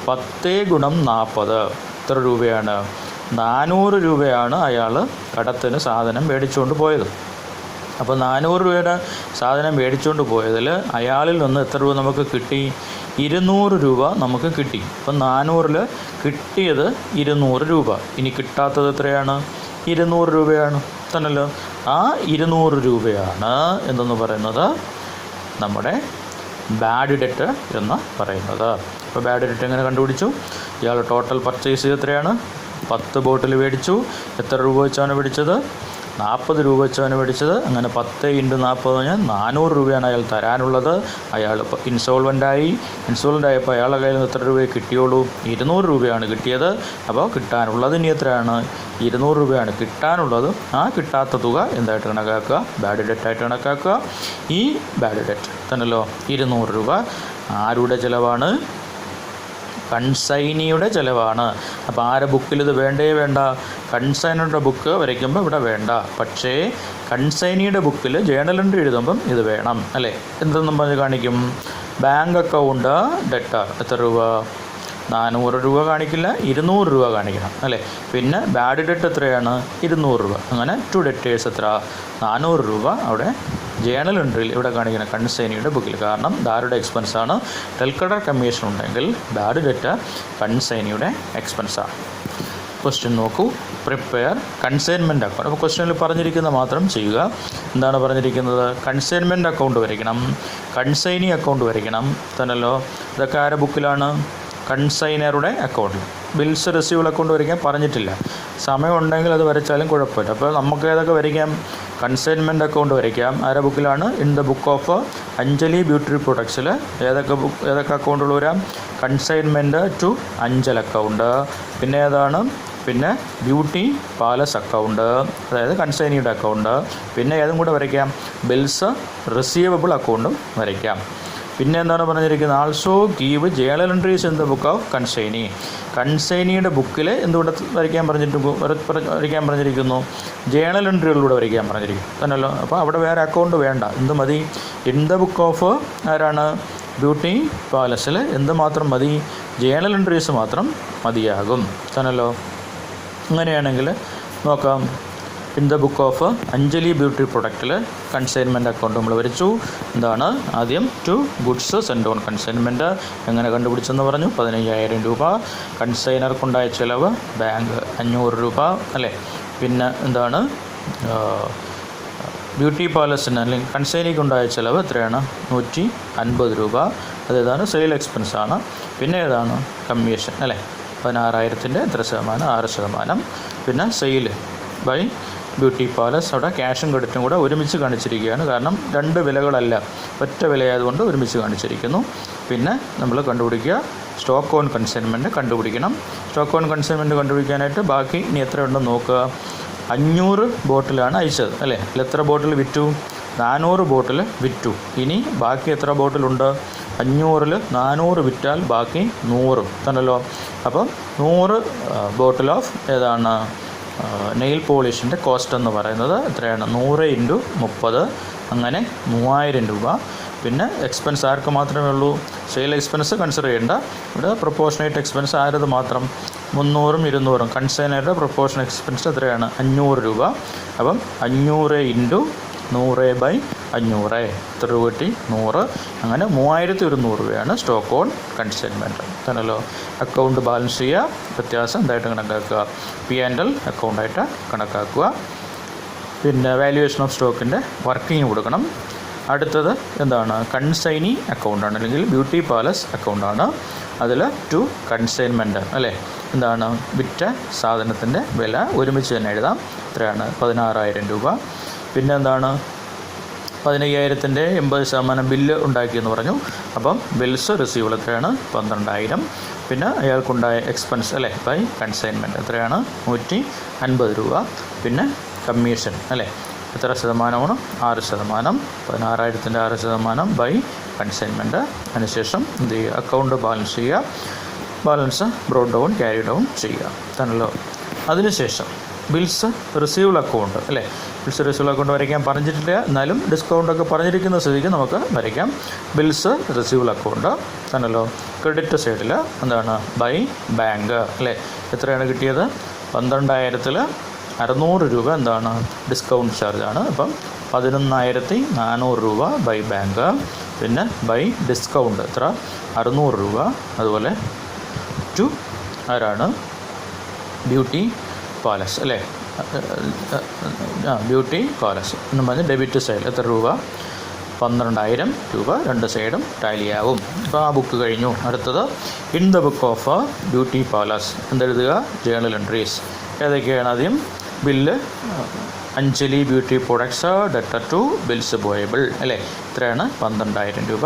10 × 40 എത്ര രൂപയാണ്, 400 രൂപയാണ് അയാൾ കടത്തിന് സാധനം മേടിച്ചുകൊണ്ട് പോയത്. അപ്പോൾ 400 രൂപയുടെ സാധനം മേടിച്ചുകൊണ്ട് പോയതിൽ അയാളിൽ നിന്ന് എത്ര രൂപ നമുക്ക് കിട്ടി, 200 രൂപ നമുക്ക് കിട്ടി. അപ്പം 400-ൽ കിട്ടിയത് 200 രൂപ. ഇനി കിട്ടാത്തത് എത്രയാണ്, 200 രൂപയാണ് തന്നല്ലോ. ആ 200 രൂപയാണ് എന്തെന്ന് പറയുന്നത് നമ്മുടെ ബാഡ് ഡെറ്റ് എന്ന് പറയുന്നത്. അപ്പോൾ ബാഡ് ഡെറ്റ് എങ്ങനെ കണ്ടുപിടിച്ചു, ഇയാൾ ടോട്ടൽ പർച്ചേസ് എത്രയാണ്, 10 ബോട്ടിൽ മേടിച്ചു. എത്ര രൂപ വെച്ചാണ് മേടിച്ചത്, 40 രൂപ വെച്ചാണ് മേടിച്ചത്. അങ്ങനെ 10 × 40 പറഞ്ഞാൽ 400 രൂപയാണ് അയാൾ തരാനുള്ളത്. അയാൾ ഇൻസോൾവൻ്റ് ആയപ്പോൾ അയാളുടെ കയ്യിൽ നിന്ന് എത്ര രൂപയെ കിട്ടിയോളൂ, 200 രൂപയാണ് കിട്ടിയത്. അപ്പോൾ കിട്ടാനുള്ളത് ഇനി എത്രയാണ്, 200 രൂപയാണ് കിട്ടാനുള്ളത്. ആ കിട്ടാത്ത തുക എന്തായിട്ട് കണക്കാക്കുക, ബാഡ് ഡെറ്റായിട്ട് കണക്കാക്കുക. ഈ ബാഡ് ഡെറ്റ് തന്നല്ലോ 200 രൂപ ആരുടെ ചിലവാണ്, കൺസൈനിയുടെ ചിലവാണ്. അപ്പോൾ ആരുടെ ബുക്കിൽ ഇത് വേണ്ടേ വേണ്ട, കൺസൈനിയുടെ ബുക്ക് വരയ്ക്കുമ്പോൾ ഇവിടെ വേണ്ട. പക്ഷേ കൺസൈനിയുടെ ബുക്കിൽ ജേണൽ എൻട്രി എഴുതുമ്പം ഇത് വേണം അല്ലേ. എന്തെന്നും പറഞ്ഞ് കാണിക്കും, ബാങ്ക് അക്കൗണ്ട് ഡെറ്റർ എത്ര രൂപ, 400 രൂപ കാണിക്കില്ല, 200 രൂപ കാണിക്കണം അല്ലേ. പിന്നെ ബാഡ് ഡെറ്റ് എത്രയാണ്, 200 രൂപ. അങ്ങനെ ടു ഡെറ്റേഴ്സ് എത്ര, 400 രൂപ അവിടെ ജേണൽ എൻട്രിയിൽ ഇവിടെ കാണിക്കുന്ന കൺസൈനിയുടെ ബുക്കിൽ. കാരണം ഇതാരുടെ എക്സ്പെൻസാണ്, ഡെൽ ക്രെഡർ കമ്മീഷൻ ഉണ്ടെങ്കിൽ ബാഡ് ഡെറ്റ് കൺസൈനിയുടെ എക്സ്പെൻസാണ്. ക്വസ്റ്റ്യൻ നോക്കൂ, പ്രിപ്പയർ കൺസൈൻമെൻറ്റ് അക്കൗണ്ട്. അപ്പോൾ ക്വസ്റ്റ്യനിൽ പറഞ്ഞിരിക്കുന്ന മാത്രം ചെയ്യുക. എന്താണ് പറഞ്ഞിരിക്കുന്നത്, കൺസൈൻമെൻറ്റ് അക്കൗണ്ട് വരയ്ക്കണം, കൺസൈനി അക്കൗണ്ട് വരയ്ക്കണം തന്നല്ലോ. ഇതൊക്കെ ആരുടെ ബുക്കിലാണ്, കൺസൈനറുടെ അക്കൗണ്ടിൽ. ബിൽസ് റെസീവൽ അക്കൗണ്ട് വരയ്ക്കാൻ പറഞ്ഞിട്ടില്ല, സമയമുണ്ടെങ്കിൽ അത് വരച്ചാലും കുഴപ്പമില്ല. അപ്പോൾ നമുക്ക് ഏതൊക്കെ വരയ്ക്കാം, കൺസൈൻമെൻറ്റ് അക്കൗണ്ട് വരയ്ക്കാം. ആരുടെ ബുക്കിലാണ്, in the book of Anjali beauty പ്രൊഡക്ട്സിൽ ഏതൊക്കെ അക്കൗണ്ടുകൾ വരാം, കൺസൈൻമെൻറ്റ് ടു അഞ്ജൽ അക്കൗണ്ട്. പിന്നെ ഏതാണ്, പിന്നെ ബ്യൂട്ടി പാലസ് അക്കൗണ്ട്, അതായത് കൺസൈനിയുടെ അക്കൗണ്ട്. പിന്നെ ഏതും കൂടെ വരയ്ക്കാം, ബിൽസ് റിസീവബിൾ അക്കൗണ്ടും വരയ്ക്കാം. പിന്നെ എന്താണ് പറഞ്ഞിരിക്കുന്നത്, also give journal entries in the book of consignee. കൺസൈനിയുടെ ബുക്കിൽ എന്തുകൂടെ വരയ്ക്കാൻ പറഞ്ഞിരിക്കുന്നു, ജേണൽ എൻട്രികളിലൂടെ വരയ്ക്കാൻ പറഞ്ഞിരിക്കുന്നു തന്നല്ലോ. അപ്പോൾ അവിടെ വേറെ അക്കൗണ്ട് വേണ്ട, എന്ത് മതി, ഇൻ ദ ബുക്ക് ഓഫ് ആരാണ്, ബ്യൂട്ടി പാലസിൽ എന്ത് മാത്രം മതി, ജേണൽ എൻട്രീസ് മാത്രം മതിയാകും തന്നല്ലോ. അങ്ങനെയാണെങ്കിൽ നോക്കാം, in the book of Anjali beauty പ്രൊഡക്റ്റിൽ കൺസൈൻമെൻറ്റ് അക്കൗണ്ട് നമ്മൾ വരച്ചു. എന്താണ് ആദ്യം to goods send on consignment എങ്ങനെ കണ്ടുപിടിച്ചെന്ന് പറഞ്ഞു. 15,000 രൂപ. കൺസൈനർക്കുണ്ടായ ചിലവ് ബാങ്ക് 500 രൂപ അല്ലേ. പിന്നെ എന്താണ് ബ്യൂട്ടി പാലസിന് അല്ലെങ്കിൽ കൺസൈനിക്കുണ്ടായ ചിലവ് എത്രയാണ് 150 രൂപ. അതേതാണ് സെയിൽ എക്സ്പെൻസാണ്. പിന്നെ ഏതാണ് കമ്മീഷൻ അല്ലേ. 16,000-ൻ്റെ എത്ര ശതമാനം 6%. പിന്നെ സെയിൽ ബൈ ബ്യൂട്ടി പാലസ് അവിടെ ക്യാഷും ക്രെഡിറ്റും കൂടെ ഒരുമിച്ച് കാണിച്ചിരിക്കുകയാണ്. കാരണം 2 വിലകളല്ല, ഒറ്റ വിലയായതുകൊണ്ട് ഒരുമിച്ച് കാണിച്ചിരിക്കുന്നു. പിന്നെ നമ്മൾ കണ്ടുപിടിക്കുക സ്റ്റോക്ക് ഓൺ കൺസൈൻമെൻറ്റ് കണ്ടുപിടിക്കണം. സ്റ്റോക്ക് ഓൺ കൺസൈൻമെൻറ്റ് കണ്ടുപിടിക്കാനായിട്ട് ബാക്കി ഇനി എത്ര ഉണ്ടെന്ന് നോക്കുക. 500 ബോട്ടിലാണ് അയച്ചത് അല്ലേ. അതിൽ എത്ര ബോട്ടിൽ വിറ്റു 400 ബോട്ടിൽ വിറ്റു. ഇനി ബാക്കി എത്ര ബോട്ടിലുണ്ട് 500-ൽ 400 വിറ്റാൽ ബാക്കി 100 തന്നല്ലോ. അപ്പം 100 ബോട്ടിൽ ഓഫ് ഏതാണ് നെയിൽ പോളിഷിൻ്റെ കോസ്റ്റ് എന്ന് പറയുന്നത് എത്രയാണ് 100 × 30 അങ്ങനെ 3,000 രൂപ. പിന്നെ എക്സ്പെൻസ് ആർക്ക് മാത്രമേ ഉള്ളൂ സെയിൽ എക്സ്പെൻസ് കൺസിഡർ ചെയ്യേണ്ട. ഇവിടെ പ്രൊപ്പോർഷനേറ്റ് എക്സ്പെൻസ് ആരത് മാത്രം 300-ഉം 200-ഉം കൺസൈനറുടെ പ്രൊപ്പോർഷൻ എക്സ്പെൻസ് എത്രയാണ് 500 രൂപ. അപ്പം 500 × 100/500 എത്ര രൂപ കിട്ടി 100. അങ്ങനെ 3,100 രൂപയാണ് സ്റ്റോക്ക് ഓൺ കൺസൈൻമെൻറ്റ് തന്നല്ലോ. അക്കൗണ്ട് ബാലൻസ് ചെയ്യുക. വ്യത്യാസം എന്തായിട്ട് കണക്കാക്കുക P&L അക്കൗണ്ടായിട്ട് കണക്കാക്കുക. പിന്നെ വാല്യുവേഷൻ ഓഫ് സ്റ്റോക്കിൻ്റെ വർക്കിംഗ് കൊടുക്കണം. അടുത്തത് എന്താണ് കൺസൈനി അക്കൗണ്ടാണ് അല്ലെങ്കിൽ ബ്യൂട്ടി പാലസ് അക്കൗണ്ടാണ്. അതിൽ ടു കൺസൈൻമെൻറ്റ് അല്ലേ. എന്താണ് വിറ്റ സാധനത്തിൻ്റെ വില ഒരുമിച്ച് തന്നെ എഴുതാം. എത്രയാണ് 16,000 രൂപ. പിന്നെ എന്താണ് 15,000-ൻ്റെ 80% ബില്ല് ഉണ്ടാക്കിയെന്ന് പറഞ്ഞു. അപ്പം ബിൽസ് റിസീവബിൾ എത്രയാണ് 12,000. പിന്നെ അയാൾക്കുണ്ടായ എക്സ്പെൻസ് അല്ലേ ബൈ കൺസൈൻമെൻറ്റ് എത്രയാണ് 150 രൂപ. പിന്നെ കമ്മീഷൻ അല്ലേ എത്ര ശതമാനമാണ് 6%. 16,000-ൻ്റെ 6% ബൈ കൺസൈൻമെൻറ്റ്. അതിനുശേഷം എന്ത് ചെയ്യുക അക്കൗണ്ട് ബാലൻസ് ചെയ്യുക. Balance broad down carry down ചെയ്യുക തന്നല്ലോ. അതിനുശേഷം ബിൽസ് റിസീവബിൾ അക്കൗണ്ട് അല്ലേ. ബിൽസ് റിസീവബിൾ അക്കൗണ്ട് വരയ്ക്കാൻ പറഞ്ഞിട്ടില്ല, എന്നാലും ഡിസ്കൗണ്ടൊക്കെ പറഞ്ഞിരിക്കുന്ന സ്ഥിതിക്ക് നമുക്ക് വരയ്ക്കാം. ബിൽസ് റിസീവബിൾ അക്കൗണ്ട് തന്നല്ലോ. ക്രെഡിറ്റ് സൈഡിൽ എന്താണ് ബൈ ബാങ്ക് അല്ലേ. എത്രയാണ് കിട്ടിയത് 12,000-ൽ 600 രൂപ എന്താണ് ഡിസ്കൗണ്ട് ചാർജാണ്. അപ്പം 11,400 രൂപ ബൈ ബാങ്ക്. പിന്നെ ബൈ ഡിസ്കൗണ്ട് എത്ര 600 രൂപ. അതുപോലെ ടു ആരാണ് ബ്യൂട്ടി പാലസ് അല്ലേ. ബ്യൂട്ടി പാലസ് എന്ന് പറഞ്ഞ് ഡെബിറ്റ് സൈഡ് എത്ര രൂപ 12,000 രൂപ. 2 സൈഡും ടാലിയാവും. അപ്പോൾ ആ ബുക്ക് കഴിഞ്ഞു. അടുത്തത് in the book of beauty palace എന്തെഴുതുക ജേണൽ എൻട്രീസ് ഏതൊക്കെയാണ്. ആദ്യം bill Anjali beauty products debtor to bills payable അല്ലേ. എത്രയാണ് 12,000 രൂപ.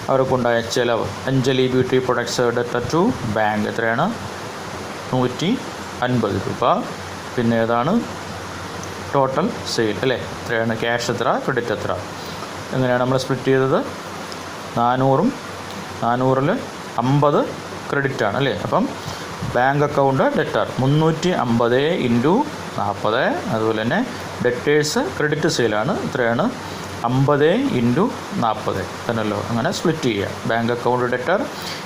അവർക്കുണ്ടായ ചിലവ് Anjali beauty products debtor to bank എത്രയാണ് 150 രൂപ. പിന്നെ ഏതാണ് ടോട്ടൽ സെയിൽ അല്ലേ. എത്രയാണ് ക്യാഷ് എത്ര ക്രെഡിറ്റ് എത്ര. എങ്ങനെയാണ് നമ്മൾ സ്പ്ലിറ്റ് ചെയ്തത് 400-ഉം 400-ൽ 50 ക്രെഡിറ്റാണ് അല്ലേ. അപ്പം ബാങ്ക് അക്കൗണ്ട് ഡെറ്റർ 350 × 40. അതുപോലെ തന്നെ ഡെറ്റേഴ്സ് ക്രെഡിറ്റ് സെയിലാണ്. എത്രയാണ് 50 × 40 തന്നല്ലോ. അങ്ങനെ സ്പ്ലിറ്റ് ചെയ്യുക. ബാങ്ക് അക്കൗണ്ട് ഡെറ്റർ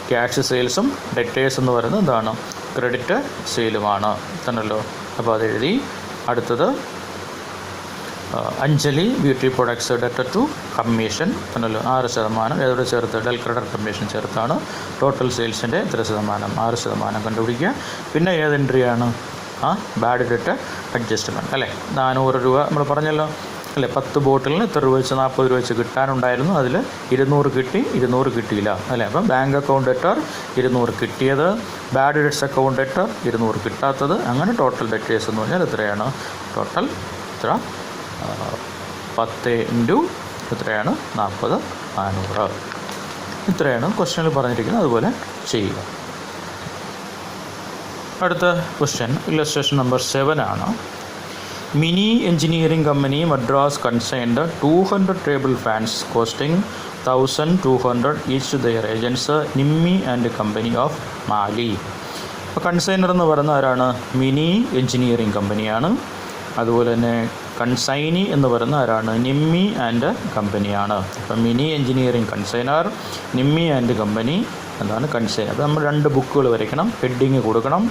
ക്യാഷ് സെയിൽസും ഡെറ്റേഴ്സ് എന്ന് പറയുന്നത് എന്താണ് ക്രെഡിറ്റ് സെയിലുമാണ് തന്നല്ലോ. അപ്പോൾ അതെഴുതി. അടുത്തത് Anjali beauty products debtor to commission തന്നല്ലോ 6%. ഏതോടെ ചേർത്ത് ഡെൽ ക്രെഡിറ്റ് കമ്മീഷൻ ചേർത്താണ്. ടോട്ടൽ സെയിൽസിൻ്റെ എത്ര ശതമാനം 6% കണ്ടുപിടിക്കുക. പിന്നെ ഏത് എൻട്രിയാണ് ബാഡ് ഡെറ്റ് അഡ്ജസ്റ്റ്മെൻറ്റ് അല്ലേ. 400 രൂപ നമ്മൾ പറഞ്ഞല്ലോ അല്ലേ. 10 ബോട്ടിലിന് എത്ര രൂപ വെച്ച് 40 രൂപ വെച്ച് കിട്ടാനുണ്ടായിരുന്നു. അതിൽ 200 കിട്ടി 200 കിട്ടിയില്ല അല്ലേ. അപ്പം ബാങ്ക് അക്കൗണ്ട് ഡെറ്റർ 200 കിട്ടിയത്, ബാഡ് ഡെറ്റ്സ് അക്കൗണ്ട് ഡെറ്റർ 200 കിട്ടാത്തത്. അങ്ങനെ ടോട്ടൽ ഡെറ്റേഴ്സ് എന്ന് പറഞ്ഞാൽ എത്രയാണ് ടോട്ടൽ എത്ര 10 × എത്രയാണ് 40 400. ഇത്രയാണ് ക്വസ്റ്റ്യനിൽ പറഞ്ഞിരിക്കുന്നത്. അതുപോലെ ചെയ്യുക. അടുത്ത ക്വസ്റ്റ്യൻ ഇല്ലസ്ട്രേഷൻ നമ്പർ 7 ആണ്. Mini engineering company Madras consigned 200 table fans costing 1,200 each their agents Nimmi and company of Mali. അപ്പോൾ കൺസൈനർ എന്ന് പറയുന്ന ആരാണ് മിനി എഞ്ചിനീയറിംഗ് കമ്പനിയാണ്. അതുപോലെ തന്നെ കൺസൈനി എന്ന് പറയുന്ന ആരാണ് നിമ്മി ആൻഡ് കമ്പനിയാണ്. അപ്പം mini engineering consignor, Nimmi and company, എന്താണ് കൺസൈൻ. അപ്പോൾ നമ്മൾ 2 ബുക്കുകൾ വരയ്ക്കണം, ഹെഡിങ് കൊടുക്കണം.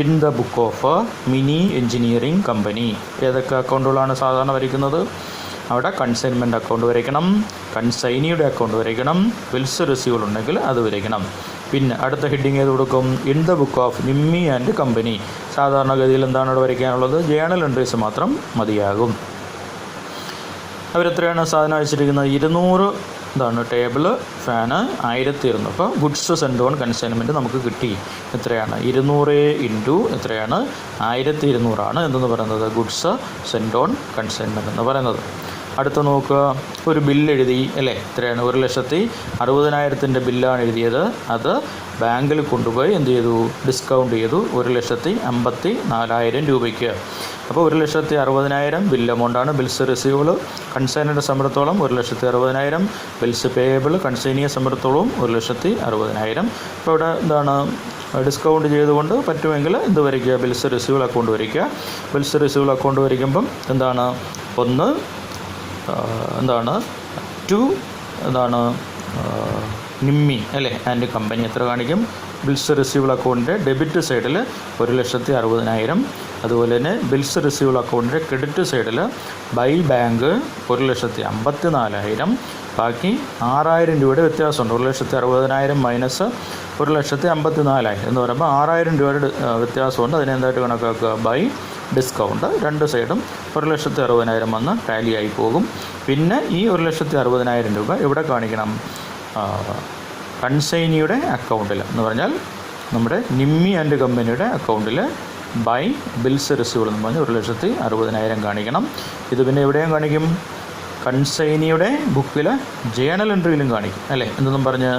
In the book of mini engineering company. ഏതൊക്കെ അക്കൗണ്ടുകളാണ് സാധാരണ വരയ്ക്കുന്നത്? അവിടെ കൺസൈൻമെൻറ്റ് അക്കൗണ്ട് വരയ്ക്കണം, കൺസൈനിയുടെ അക്കൗണ്ട് വരയ്ക്കണം, ബിൽസ് റിസീവബിൾ ഉണ്ടെങ്കിൽ അത് വരയ്ക്കണം. പിന്നെ അടുത്ത ഹെഡിങ് ഏത് കൊടുക്കും? In the book of Nimmi and company. സാധാരണഗതിയിൽ എന്താണ് അവിടെ വരയ്ക്കാനുള്ളത്? ജേണൽ എൻട്രീസ് മാത്രം മതിയാകും. അവരെത്രയാണ് സാധനം അയച്ചിരിക്കുന്നത്? 200 എന്താണ് ടേബിള്, ഫാന് 1200. അപ്പോൾ ഗുഡ്സ് സെൻഡ് ഓൺ കൺസൈൻമെൻറ്റ് നമുക്ക് കിട്ടി. എത്രയാണ്? 200 ഇൻറ്റു എത്രയാണ്? 1200 എന്തെന്ന് പറയുന്നത് ഗുഡ്സ് സെൻഡ് ഓൺ കൺസൈൻമെൻറ്റ് എന്ന് പറയുന്നത്. അടുത്ത നോക്കുക, ഒരു ബില്ല് എഴുതി അല്ലേ? എത്രയാണ്? 1,60,60,000 ബില്ലാണ് എഴുതിയത്. അത് ബാങ്കിൽ കൊണ്ടുപോയി എന്ത് ചെയ്തു? ഡിസ്കൗണ്ട് ചെയ്തു 1,54,000 രൂപയ്ക്ക്. അപ്പോൾ 1,60,60,000 ബില്ല് എമൗണ്ടാണ്. ബിൽസ് റിസീവബിൾ കൺസൈനിയുടെ സംബന്ധിച്ചിടത്തോളം 1,60,60,000, ബിൽസ് പേയബിൾ കൺസൈനിയെ സംബന്ധിച്ചിടത്തോളം 1,60,60,000. അപ്പോൾ ഇവിടെ എന്താണ്? ഡിസ്കൗണ്ട് ചെയ്തുകൊണ്ട് പറ്റുമെങ്കിൽ എന്ത് വരയ്ക്കുക? ബിൽസ് റിസീവബിൾ അക്കൗണ്ട് വരയ്ക്കുക. ബിൽസ് റിസീവബിൾ അക്കൗണ്ട് വരയ്ക്കുമ്പം എന്താണ്? ഒന്ന് എന്താണ് 2 എന്താണ് നിമ്മി അല്ലേ ആൻഡ് കമ്പനി എത്ര കാണിക്കും? ബിൽസ് റിസീവബിൾ അക്കൗണ്ടിൻ്റെ ഡെബിറ്റ് സൈഡിൽ 1,60,60,000. അതുപോലെ തന്നെ ബിൽസ് റിസീവബിൾ അക്കൗണ്ടിൻ്റെ ക്രെഡിറ്റ് സൈഡിൽ ബൈ ബാങ്ക് 1,54,000. ബാക്കി 6,000 രൂപയുടെ വ്യത്യാസമുണ്ട്. 1,60,60,000 മൈനസ് 1,54,000 എന്ന് പറയുമ്പോൾ 6,000 രൂപയുടെ വ്യത്യാസമുണ്ട്. അതിനെന്തായിട്ട് കണക്കാക്കുക? By discount. 2 സൈഡും 1,60,60,000 വന്ന് ടാലിയായി പോകും. പിന്നെ ഈ 1,60,60,000 രൂപ ഇവിടെ കാണിക്കണം കൺസൈനിയുടെ അക്കൗണ്ടിൽ എന്ന് പറഞ്ഞാൽ നമ്മുടെ നിമ്മി ആൻഡ് കമ്പനിയുടെ അക്കൗണ്ടിൽ ബൈ ബിൽസ് റിസീവബിൾ എന്ന് പറഞ്ഞ് 1,60,60,000 കാണിക്കണം. ഇത് പിന്നെ എവിടെയും കാണിക്കും? കൺസൈനിയുടെ ബുക്കിൽ ജേണൽ എൻട്രിയിലും കാണിക്കും അല്ലേ? എന്തെന്നും പറഞ്ഞ്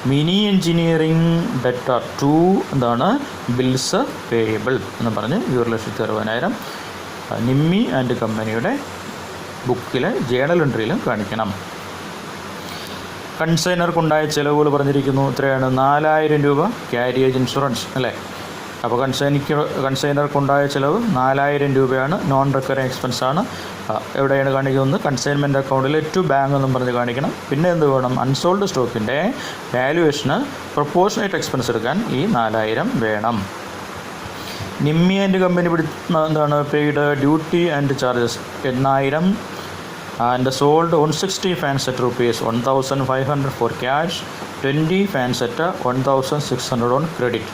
മിനി എഞ്ചിനീയറിംഗ് ഡെറ്റർ ടു എന്താണ് ബിൽസ് പേയബിൾ എന്ന് പറഞ്ഞ് 1,60,60,000 നിമ്മി ആൻഡ് കമ്പനിയുടെ ബുക്കിലെ ജേണൽ എൻട്രിയിലും കാണിക്കണം. കൺസൈനർക്കുണ്ടായ ചിലവുകൾ പറഞ്ഞിരിക്കുന്നു. എത്രയാണ്? 4,000 രൂപ ക്യാരിയേജ് ഇൻഷുറൻസ് അല്ലേ? അപ്പോൾ കൺസൈനർക്കുണ്ടായ ചിലവ് 4,000 രൂപയാണ്. നോൺ റിക്കറിങ് എക്സ്പെൻസാണ്. എവിടെയാണ് കാണിക്കുന്നത്? കൺസൈൻമെൻറ്റ് അക്കൗണ്ടിൽ ടു ബാങ്ക് എന്നും പറഞ്ഞ് കാണിക്കണം. പിന്നെ എന്ത് വേണം? അൺസോൾഡ് സ്റ്റോക്കിൻ്റെ വാല്യുവേഷന് പ്രൊപ്പോർഷനേറ്റ് എക്സ്പെൻസ് എടുക്കാൻ ഈ 4,000 വേണം. നിമ്മി ആൻഡ് കമ്പനി എന്താണ് paid duty and charges 8,000 and sold 160 fan set rupees 1,500 for cash, 20 fan set 1,600 on credit.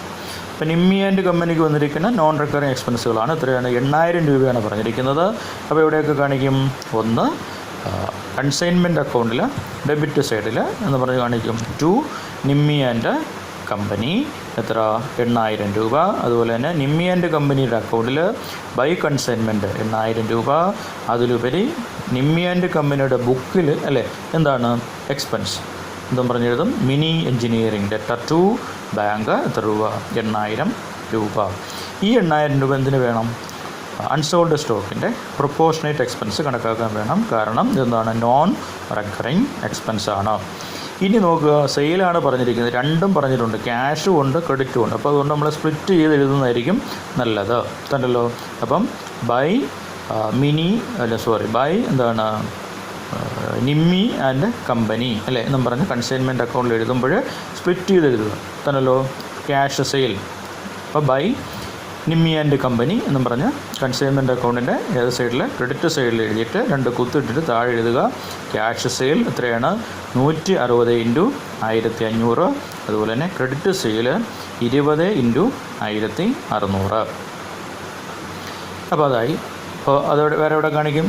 ഇപ്പം നിമ്മി ആൻഡ് കമ്പനിക്ക് വന്നിരിക്കുന്ന നോൺ റിക്കറിങ് എക്സ്പെൻസുകളാണ്. എത്രയാണ്? 8,000 രൂപയാണ് പറഞ്ഞിരിക്കുന്നത്. അപ്പോൾ എവിടെയൊക്കെ കാണിക്കും? ഒന്ന് കൺസൈൻമെൻറ്റ് അക്കൗണ്ടിൽ ഡെബിറ്റ് സൈഡിൽ എന്ന് പറഞ്ഞ് കാണിക്കും ടു നിമ്മി ആൻഡ് കമ്പനി എത്ര? 8,000 രൂപ. അതുപോലെ തന്നെ നിമ്മി ആൻഡ് കമ്പനിയുടെ അക്കൗണ്ടിൽ ബൈ കൺസൈൻമെൻറ്റ് 8,000 രൂപ. അതിലുപരി നിമ്മി ആൻഡ് കമ്പനിയുടെ ബുക്കിൽ അല്ലേ എന്താണ് എക്സ്പെൻസ് എന്തും പറഞ്ഞെഴുതും? Mini engineering debtor to bank എത്ര രൂപ? 8,000 രൂപ. ഈ 8,000 രൂപ എന്തിനു വേണം? അൺസോൾഡ് സ്റ്റോക്കിൻ്റെ പ്രൊപ്പോർഷനേറ്റ് എക്സ്പെൻസ് കണക്കാക്കാൻ വേണം. കാരണം ഇതെന്താണ്? നോൺ റെക്കറിങ് എക്സ്പെൻസ് ആണ്. ഇനി നോക്കുക, സെയിലാണ് പറഞ്ഞിരിക്കുന്നത്. രണ്ടും പറഞ്ഞിട്ടുണ്ട്, ക്യാഷും ഉണ്ട് ക്രെഡിറ്റും ഉണ്ട്. അപ്പോൾ അതുകൊണ്ട് നമ്മൾ സ്പ്ലിറ്റ് ചെയ്ത് എഴുതുന്നതായിരിക്കും നല്ലത്. കണ്ടല്ലോ. അപ്പം ബൈ ബൈ എന്താണ് നിമ്മി ആൻഡ് കമ്പനി അല്ലേ എന്നും പറഞ്ഞ് കൺസൈൻമെൻറ്റ് അക്കൗണ്ടിൽ എഴുതുമ്പോൾ സ്പ്ലിറ്റ് ചെയ്ത് എഴുതുക. തന്നല്ലോ ക്യാഷ് സെയിൽ. അപ്പോൾ ബൈ നിമ്മി ആൻഡ് കമ്പനി എന്നും പറഞ്ഞ് കൺസൈൻമെൻറ്റ് അക്കൗണ്ടിൻ്റെ ഏത് സൈഡിൽ? ക്രെഡിറ്റ് സൈഡിൽ എഴുതിയിട്ട് 2 കുത്തിട്ടിട്ട് താഴെ എഴുതുക ക്യാഷ് സെയിൽ എത്രയാണ്? 160 ഇൻറ്റു 1,500. അതുപോലെ തന്നെ ക്രെഡിറ്റ് സെയിൽ 20 ഇൻറ്റു 1,600. അപ്പോൾ അതായി. അപ്പോൾ അതോടെ വേറെ എവിടെ കാണിക്കും?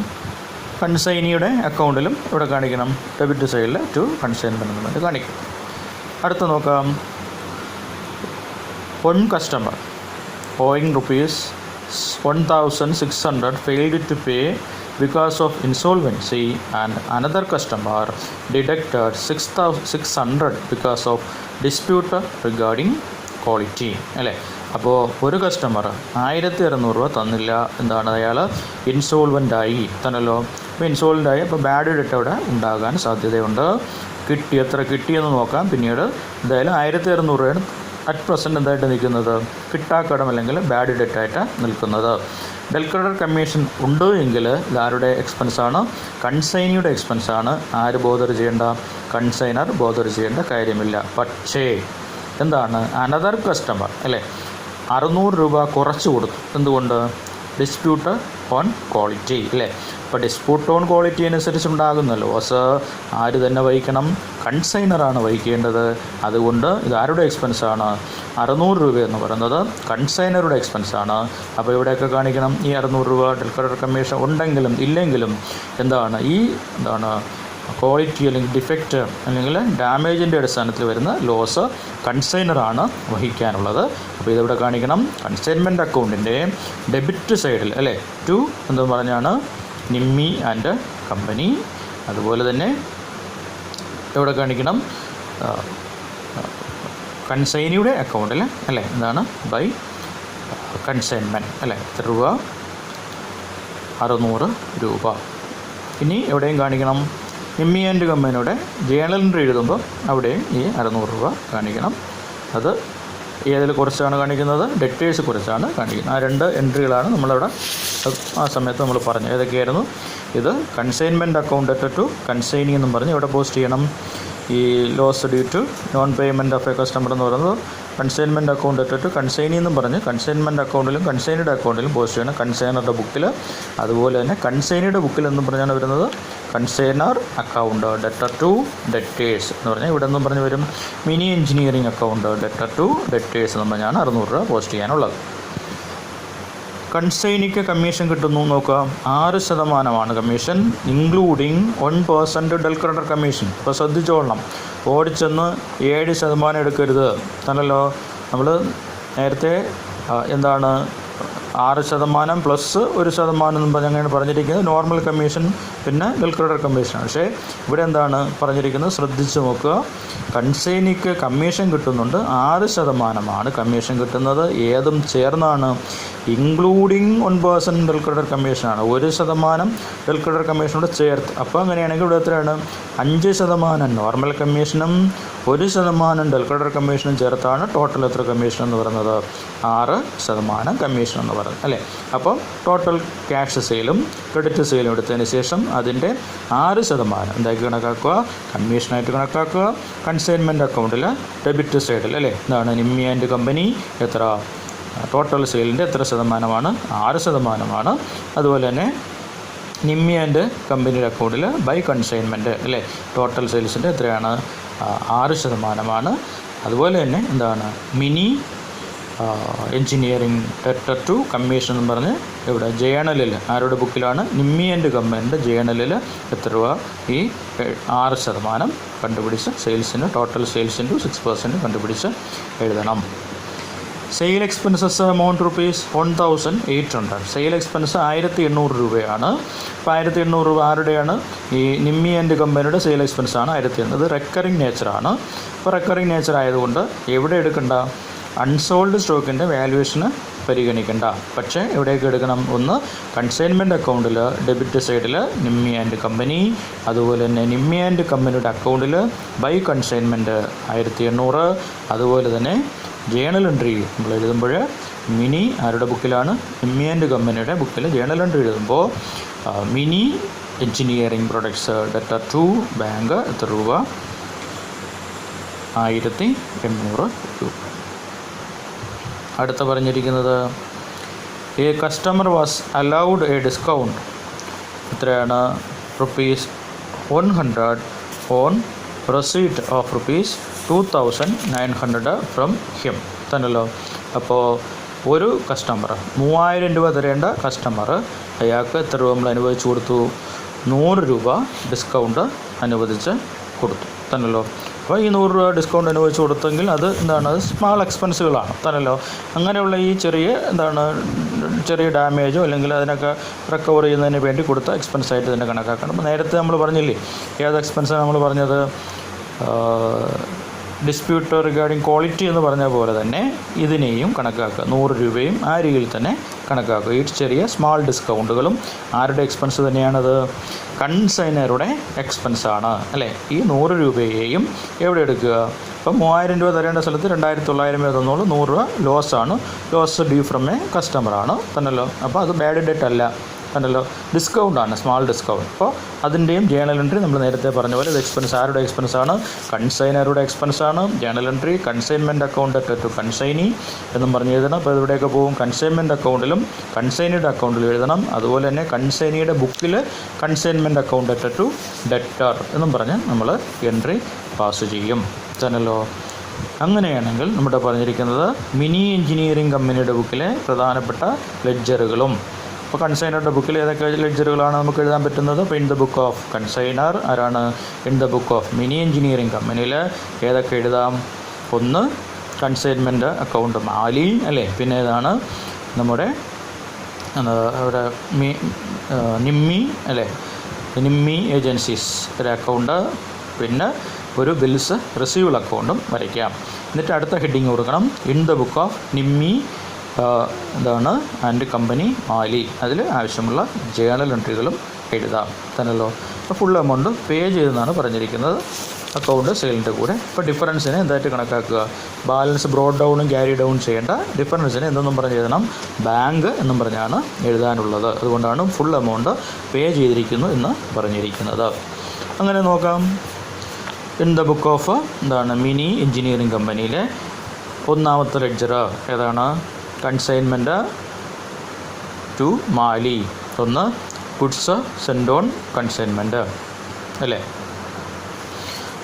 കൺസൈനിയുടെ അക്കൗണ്ടിലും ഇവിടെ കാണിക്കണം. ഡെബിറ്റ് സൈഡിൽ ടു കൺസൈൻമെൻറ്റ് എന്ന് പറഞ്ഞ് കാണിക്കും. അടുത്ത് നോക്കാം. One customer owing rupees 1,600 failed to pay because of insolvency, and another customer deducted 6,600 because of dispute regarding quality അല്ലേ? അപ്പോൾ ഒരു കസ്റ്റമർ 1,600 രൂപ തന്നില്ല. എന്താണ്? അയാൾ ഇൻസോൾവൻ്റായി തന്നല്ലോ. അപ്പോൾ ഇൻസോൾവൻ്റായി. അപ്പോൾ ബാഡ് ഡെറ്റ് അവിടെ ഉണ്ടാകാൻ സാധ്യതയുണ്ട്. എത്ര കിട്ടിയെന്ന് നോക്കാം പിന്നീട്. എന്തായാലും 1,600 രൂപയാണ് അറ്റ് പ്രസൻറ്റ് എന്തായിട്ട് നിൽക്കുന്നത്? കിട്ടാക്കടം അല്ലെങ്കിൽ ബാഡ് ഡെറ്റായിട്ട് നിൽക്കുന്നത്. ഡെൽക്രെഡർ കമ്മീഷൻ ഉണ്ട് എങ്കിൽ ഇതാരുടെ എക്സ്പെൻസാണ്? കൺസൈനിയുടെ എക്സ്പെൻസാണ്. ആര് ബോദർ ചെയ്യേണ്ട? കൺസൈനർ ബോദർ ചെയ്യേണ്ട കാര്യമില്ല. പക്ഷേ എന്താണ് അനദർ കസ്റ്റമർ അല്ലേ 600 രൂപ കുറച്ച് കൊടുത്തു. എന്തുകൊണ്ട്? ഡിസ്പ്യൂട്ട് ഓൺ ക്വാളിറ്റി അല്ലേ. അപ്പോൾ ഡിസ്പ്യൂട്ട് ഓൺ ക്വാളിറ്റി അനുസരിച്ച് ഉണ്ടാകുന്ന ലോസ് ആര് തന്നെ വഹിക്കണം? കൺസൈനറാണ് വഹിക്കേണ്ടത്. അതുകൊണ്ട് ഇത് ആരുടെ എക്സ്പെൻസാണ്? 600 രൂപ എന്ന് പറയുന്നത് കൺസൈനറുടെ എക്സ്പെൻസാണ്. അപ്പോൾ ഇവിടെയൊക്കെ കാണിക്കണം ഈ 600 രൂപ ഡെൽക്കറർ കമ്മീഷൻ ഉണ്ടെങ്കിലും ഇല്ലെങ്കിലും എന്താണ് ക്വാളിറ്റി അല്ലെങ്കിൽ ഡിഫക്റ്റ് അല്ലെങ്കിൽ ഡാമേജിൻ്റെ അടിസ്ഥാനത്തിൽ വരുന്ന ലോസ് കൺസൈനറാണ് വഹിക്കാനുള്ളത്. അപ്പോൾ ഇതിവിടെ കാണിക്കണം കൺസൈൻമെൻറ്റ് അക്കൗണ്ടിൻ്റെ ഡെബിറ്റ് സൈഡിൽ അല്ലേ ടു എന്ന് പറഞ്ഞാണ് നിമ്മി ആൻഡ് കമ്പനി. അതുപോലെ തന്നെ ഇവിടെ കാണിക്കണം കൺസൈനിയുടെ അക്കൗണ്ടിൽ അല്ലേ എന്താണ് ബൈ കൺസൈൻമെൻറ്റ് അല്ലേ എത്ര രൂപ? 600 രൂപ. ഇനി എവിടെയും കാണിക്കണം നിമ്മി ആൻഡ് കമ്പനിയുടെ ജേണൽ എൻട്രി എഴുതുമ്പോൾ അവിടെയും ഈ 600 രൂപ കാണിക്കണം. അത് ഏതിൽ കുറച്ചാണ് കാണിക്കുന്നത്? ഡെറ്റേഴ്സ് കുറച്ചാണ് കാണിക്കുന്നത്. ആ 2 എൻട്രികളാണ് നമ്മളവിടെ ആ സമയത്ത് നമ്മൾ പറഞ്ഞു. ഏതൊക്കെയായിരുന്നു? ഇത് consignment account debtor to consignee എന്നും പറഞ്ഞ് ഇവിടെ പോസ്റ്റ് ചെയ്യണം. ഈ loss due to non payment of a customer എന്ന് പറയുന്നത് consignment account debtor to consignee എന്നും പറഞ്ഞ് കൺസൈൻമെൻറ്റ് അക്കൗണ്ടിലും കൺസൈനിയുടെ അക്കൗണ്ടിലും പോസ്റ്റ് ചെയ്യണം. കൺസൈനറുടെ ബുക്കിൽ. അതുപോലെ തന്നെ കൺസൈനിയുടെ ബുക്കിൽ എന്നും പറഞ്ഞാണ് വരുന്നത് consignor account debtor to debtors എന്ന് പറഞ്ഞാൽ ഇവിടെ നിന്നും പറഞ്ഞ് വരും Mini Engineering account debtor to debtors എന്ന് പറഞ്ഞാണ് 600 രൂപ പോസ്റ്റ് ചെയ്യാനുള്ളത്. കൺസൈനിക്ക് കമ്മീഷൻ കിട്ടുന്നു നോക്കുക 6% കമ്മീഷൻ ഇൻക്ലൂഡിങ് 1% ഡെൽക്രെഡിറ്റ് കമ്മീഷൻ. ഇപ്പോൾ ശ്രദ്ധിച്ചോളണം, ഓടിച്ചെന്ന് 7% എടുക്കരുത്. തന്നല്ലോ നമ്മൾ നേരത്തെ എന്താണ് 6% പ്ലസ് 1% എന്ന് പറഞ്ഞ് അങ്ങനെ പറഞ്ഞിരിക്കുന്നത് നോർമൽ കമ്മീഷൻ പിന്നെ ഡെൽക്രെഡിറ്റ് കമ്മീഷനാണ്. പക്ഷേ ഇവിടെ എന്താണ് പറഞ്ഞിരിക്കുന്നത് ശ്രദ്ധിച്ച് നോക്കുക. കൺസൈനിക്ക് കമ്മീഷൻ കിട്ടുന്നുണ്ട് 6% കമ്മീഷൻ കിട്ടുന്നത്. ഏതും ചേർന്നാണ് ഇൻക്ലൂഡിങ് 1% ഡെൽക്രെഡിറ്റ് കമ്മീഷനാണ്. 1% ഡെൽക്രെഡിറ്റ് കമ്മീഷനോട് ചേർത്ത്. അപ്പോൾ അങ്ങനെയാണെങ്കിൽ ഇവിടെ എത്രയാണ്? 5% നോർമൽ കമ്മീഷനും 1% ഡെൽക്രെഡിറ്റ് കമ്മീഷനും ചേർത്താണ് ടോട്ടൽ എത്ര കമ്മീഷൻ എന്ന് പറയുന്നത്? 6% കമ്മീഷൻ എന്ന് പറയുന്നത് അല്ലേ. അപ്പോൾ ടോട്ടൽ ക്യാഷ് സെയിലും ക്രെഡിറ്റ് സെയിലും എടുത്തതിന് ശേഷം അതിൻ്റെ 6% എന്താക്കി കണക്കാക്കുക? കമ്മീഷനായിട്ട് കണക്കാക്കുക. കൺസൈൻമെൻറ്റ് അക്കൗണ്ടിൽ ഡെബിറ്റ് സൈഡിൽ അല്ലേ എന്താണ് നിമ്മി ആൻഡ് കമ്പനി എത്ര ടോട്ടൽ സെയിലിൻ്റെ എത്ര ശതമാനമാണ്? 6%. അതുപോലെ തന്നെ നിമ്മി ആൻഡ് കമ്പനിയുടെ അക്കൗണ്ടിൽ ബൈ കൺസൈൻമെൻറ്റ് അല്ലേ ടോട്ടൽ സെയിൽസിൻ്റെ എത്രയാണ്? 6%. അതുപോലെ തന്നെ എന്താണ് Mini engineering debtor to commission എന്ന് പറഞ്ഞ് ഇവിടെ ജേണലിൽ ആരുടെ ബുക്കിലാണ്? നിമ്മി ആൻഡ് കമ്പനിയുടെ ജേണലിൽ എത്ര രൂപ? ഈ 6% കണ്ടുപിടിച്ച് സെയിൽസിന് ടോട്ടൽ സെയിൽസ് ഇൻറ്റു 6% കണ്ടുപിടിച്ച് എഴുതണം. Sale expenses amount ₹1,800. Sale expense 1,800 രൂപയാണ്. അപ്പോൾ 1,800 രൂപ ആരുടെയാണ്? ഈ നിമ്മി ആൻഡ് കമ്പനിയുടെ സെയിൽ എക്സ്പെൻസാണ് 1,800. ഇത് റെക്കറിങ് നേച്ചറാണ്. അപ്പോൾ റെക്കറിങ് നേച്ചർ ആയതുകൊണ്ട് എവിടെ എടുക്കണ്ട? അൺസോൾഡ് സ്റ്റോക്കിൻ്റെ വാല്യുവേഷന് പരിഗണിക്കേണ്ട. പക്ഷേ എവിടെയൊക്കെ എടുക്കണം? ഒന്ന് കൺസൈൻമെൻറ്റ് അക്കൗണ്ടിൽ ഡെബിറ്റ് സൈഡിൽ നിമ്മി ആൻഡ് കമ്പനി. അതുപോലെ തന്നെ നിമ്മി ആൻഡ് കമ്പനിയുടെ അക്കൗണ്ടിൽ ബൈ കൺസൈൻമെൻറ്റ് 1,800. അതുപോലെ തന്നെ ജേണൽ എൻട്രി നമ്മൾ എഴുതുമ്പോൾ മിനി ആരുടെ ബുക്കിലാണ്? നിമ്മി ആൻഡ് കമ്പനിയുടെ ബുക്കിൽ ജേണൽ എൻട്രി എഴുതുമ്പോൾ Mini Engineering products debtor to bank എത്ര രൂപ? 1,800 രൂപ. അടുത്ത പറഞ്ഞിരിക്കുന്നത് a customer was allowed a discount എത്രയാണ്? ₹100 on receipt of ₹2,900 from him തന്നല്ലോ. അപ്പോൾ ഒരു കസ്റ്റമർ 3,000 രൂപ തരേണ്ട കസ്റ്റമർ അയാൾക്ക് എത്ര രൂപ നമ്മൾ അനുവദിച്ചു കൊടുത്തു? 100 രൂപ ഡിസ്കൗണ്ട് അനുവദിച്ച് കൊടുത്തു തന്നല്ലോ. അപ്പോൾ ഈ 100 രൂപ ഡിസ്കൗണ്ട് അനുവദിച്ച് കൊടുത്തെങ്കിൽ അത് എന്താണ്? അത് സ്മാൾ എക്സ്പെൻസുകളാണ് തന്നല്ലോ. അങ്ങനെയുള്ള ഈ ചെറിയ ഡാമേജോ അല്ലെങ്കിൽ അതിനൊക്കെ റിക്കവർ ചെയ്യുന്നതിന് വേണ്ടി കൊടുത്ത എക്സ്പെൻസായിട്ട് തന്നെ കണക്കാക്കണം. അപ്പോൾ നേരത്തെ നമ്മൾ പറഞ്ഞില്ലേ ഏത് എക്സ്പെൻസാണ് നമ്മൾ പറഞ്ഞത്? ഡിസ്പ്യൂട്ട് റിഗാർഡിങ് ക്വാളിറ്റി എന്ന് പറഞ്ഞ പോലെ തന്നെ ഇതിനെയും കണക്കാക്കുക. 100 രൂപയും ആ രീതിയിൽ തന്നെ കണക്കാക്കുക. ഈ ചെറിയ സ്മാൾ ഡിസ്കൗണ്ടുകളും ആരുടെ എക്സ്പെൻസ് തന്നെയാണത്? കൺസൈനറുടെ എക്സ്പെൻസാണ് അല്ലേ. ഈ 100 രൂപയെയും എവിടെ എടുക്കുക? ഇപ്പം 3,000 രൂപ തരേണ്ട സ്ഥലത്ത് 2,900 തന്നോളൂ. 100 രൂപ ലോസാണ്. ലോസ് ഡ്യൂ ഫ്രം എ കസ്റ്റമറാണ് തന്നല്ലോ. അപ്പോൾ അത് ബാഡ് ഡെറ്റ് അല്ല. കണ്ടല്ലോ, ഡിസ്കൗണ്ടാണ്, സ്മാൾ ഡിസ്കൗണ്ട്. അപ്പോൾ അതിൻ്റെയും ജേണൽ എൻട്രി നമ്മൾ നേരത്തെ പറഞ്ഞ പോലെ ഇത് എക്സ്പെൻസ് ആരുടെ എക്സ്പെൻസാണ്? കൺസൈനറുടെ എക്സ്പെൻസാണ്. Journal entry consignment account to consignee എന്നും പറഞ്ഞ് എഴുതണം. അപ്പോൾ ഇവിടെയൊക്കെ പോകും കൺസൈൻമെൻറ്റ് അക്കൗണ്ടിലും കൺസൈനിയുടെ അക്കൗണ്ടിലും എഴുതണം. അതുപോലെ തന്നെ കൺസൈനിയുടെ ബുക്കിൽ കൺസൈൻമെൻറ്റ് അക്കൗണ്ട് ടു ഡെറ്റർ എന്നും പറഞ്ഞ് നമ്മൾ എൻട്രി പാസ് ചെയ്യും. തന്നല്ലോ. അങ്ങനെയാണെങ്കിൽ നമ്മുടെ പറഞ്ഞിരിക്കുന്നത് മിനി എഞ്ചിനീയറിംഗ് കമ്പനിയുടെ ബുക്കിലെ പ്രധാനപ്പെട്ട ലെഡ്ജറുകളും. അപ്പോൾ കൺസൈനറുടെ ബുക്കിൽ ഏതൊക്കെ ലെഡ്ജറുകളാണ് നമുക്ക് എഴുതാൻ പറ്റുന്നത്? അപ്പോൾ in the book of consignor ആരാണ്? In the book of mini engineering കമ്പനിയിൽ ഏതൊക്കെ എഴുതാം? ഒന്ന് കൺസൈൻമെൻറ്റ് അക്കൗണ്ട് മാലി അല്ലേ, പിന്നെ ഏതാണ് നമ്മുടെ അവിടെ നിമ്മി അല്ലേ, നിമ്മി ഏജൻസീസ് ഒരു അക്കൗണ്ട്, പിന്നെ ഒരു ബിൽസ് റിസീവൽ അക്കൗണ്ടും വരയ്ക്കാം. എന്നിട്ട് അടുത്ത ഹെഡിങ് കൊടുക്കണം in the book of Nimmi എന്താണ് ആൻഡ് കമ്പനി മാലി. അതിൽ ആവശ്യമുള്ള ജേണൽ എൻട്രികളും എഴുതാം തന്നല്ലോ. അപ്പോൾ ഫുൾ എമൗണ്ട് പേ ചെയ്തെന്നാണ് പറഞ്ഞിരിക്കുന്നത് അക്കൗണ്ട് സെയിലിൻ്റെ കൂടെ. അപ്പോൾ ഡിഫറൻസിനെ എന്തായിട്ട് കണക്കാക്കുക? ബാലൻസ് ബ്രോഡ് ഡൗണും ക്യാരി ഡൗൺ ചെയ്യേണ്ട, ഡിഫറൻസിനെ എന്തെന്നും പറഞ്ഞ് എഴുതണം? ബാങ്ക് എന്നും പറഞ്ഞാണ് എഴുതാനുള്ളത്. അതുകൊണ്ടാണ് ഫുൾ എമൗണ്ട് പേ ചെയ്തിരിക്കുന്നു എന്ന് പറഞ്ഞിരിക്കുന്നത്. അങ്ങനെ നോക്കാം. ഇൻ ദ ബുക്ക് ഓഫ് എന്താണ് മിനി എഞ്ചിനീയറിംഗ് കമ്പനിയിലെ ഒന്നാമത്തെ ലെഡ്ജർ ഏതാണ്? കൺസൈൻമെൻറ്റ് ടു മാലി. ഒന്ന് ഗുഡ്സ് സെൻഡ് ഓൺ കൺസൈൻമെൻറ്റ് അല്ലേ,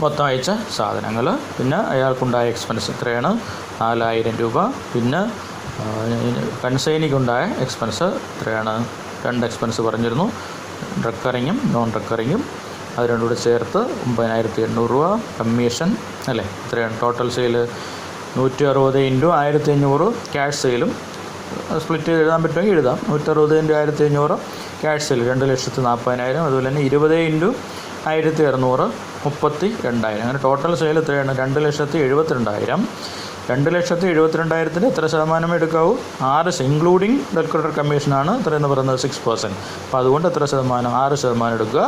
മൊത്തം അയച്ച സാധനങ്ങൾ. പിന്നെ അയാൾക്കുണ്ടായ എക്സ്പെൻസ് എത്രയാണ്? 4000 രൂപ. പിന്നെ കൺസൈനിക്കുണ്ടായ എക്സ്പെൻസ് എത്രയാണ്? 2 എക്സ്പെൻസ് പറഞ്ഞിരുന്നു, റെക്കറിങ്ങും നോൺ റെക്കറിങ്ങും. അത് രണ്ടും കൂടെ ചേർത്ത് 9800 രൂപ. കമ്മീഷൻ അല്ലേ, എത്രയാണ്? ടോട്ടൽ സെയിൽ 160 × 1500 ക്യാഷ് സെയിലും സ്പ്ലിറ്റ് ചെയ്ത് എഴുതാൻ പറ്റുമെങ്കിൽ എഴുതാം. 160 × 1500 ക്യാഷ് സെയിൽ 2,40,000. അതുപോലെ തന്നെ 20 × 1600 32,000. അങ്ങനെ ടോട്ടൽ സെയിൽ എത്രയാണ്? 2,72,000. 2,72,000 എത്ര ശതമാനം എടുക്കാവൂ? 6 ഇൻക്ലൂഡിങ് ഡെക്കറേറ്റർ കമ്മീഷനാണ് എത്രയെന്ന് പറയുന്നത് 6%. അപ്പോൾ അതുകൊണ്ട് എത്ര ശതമാനം? 6% എടുക്കുക.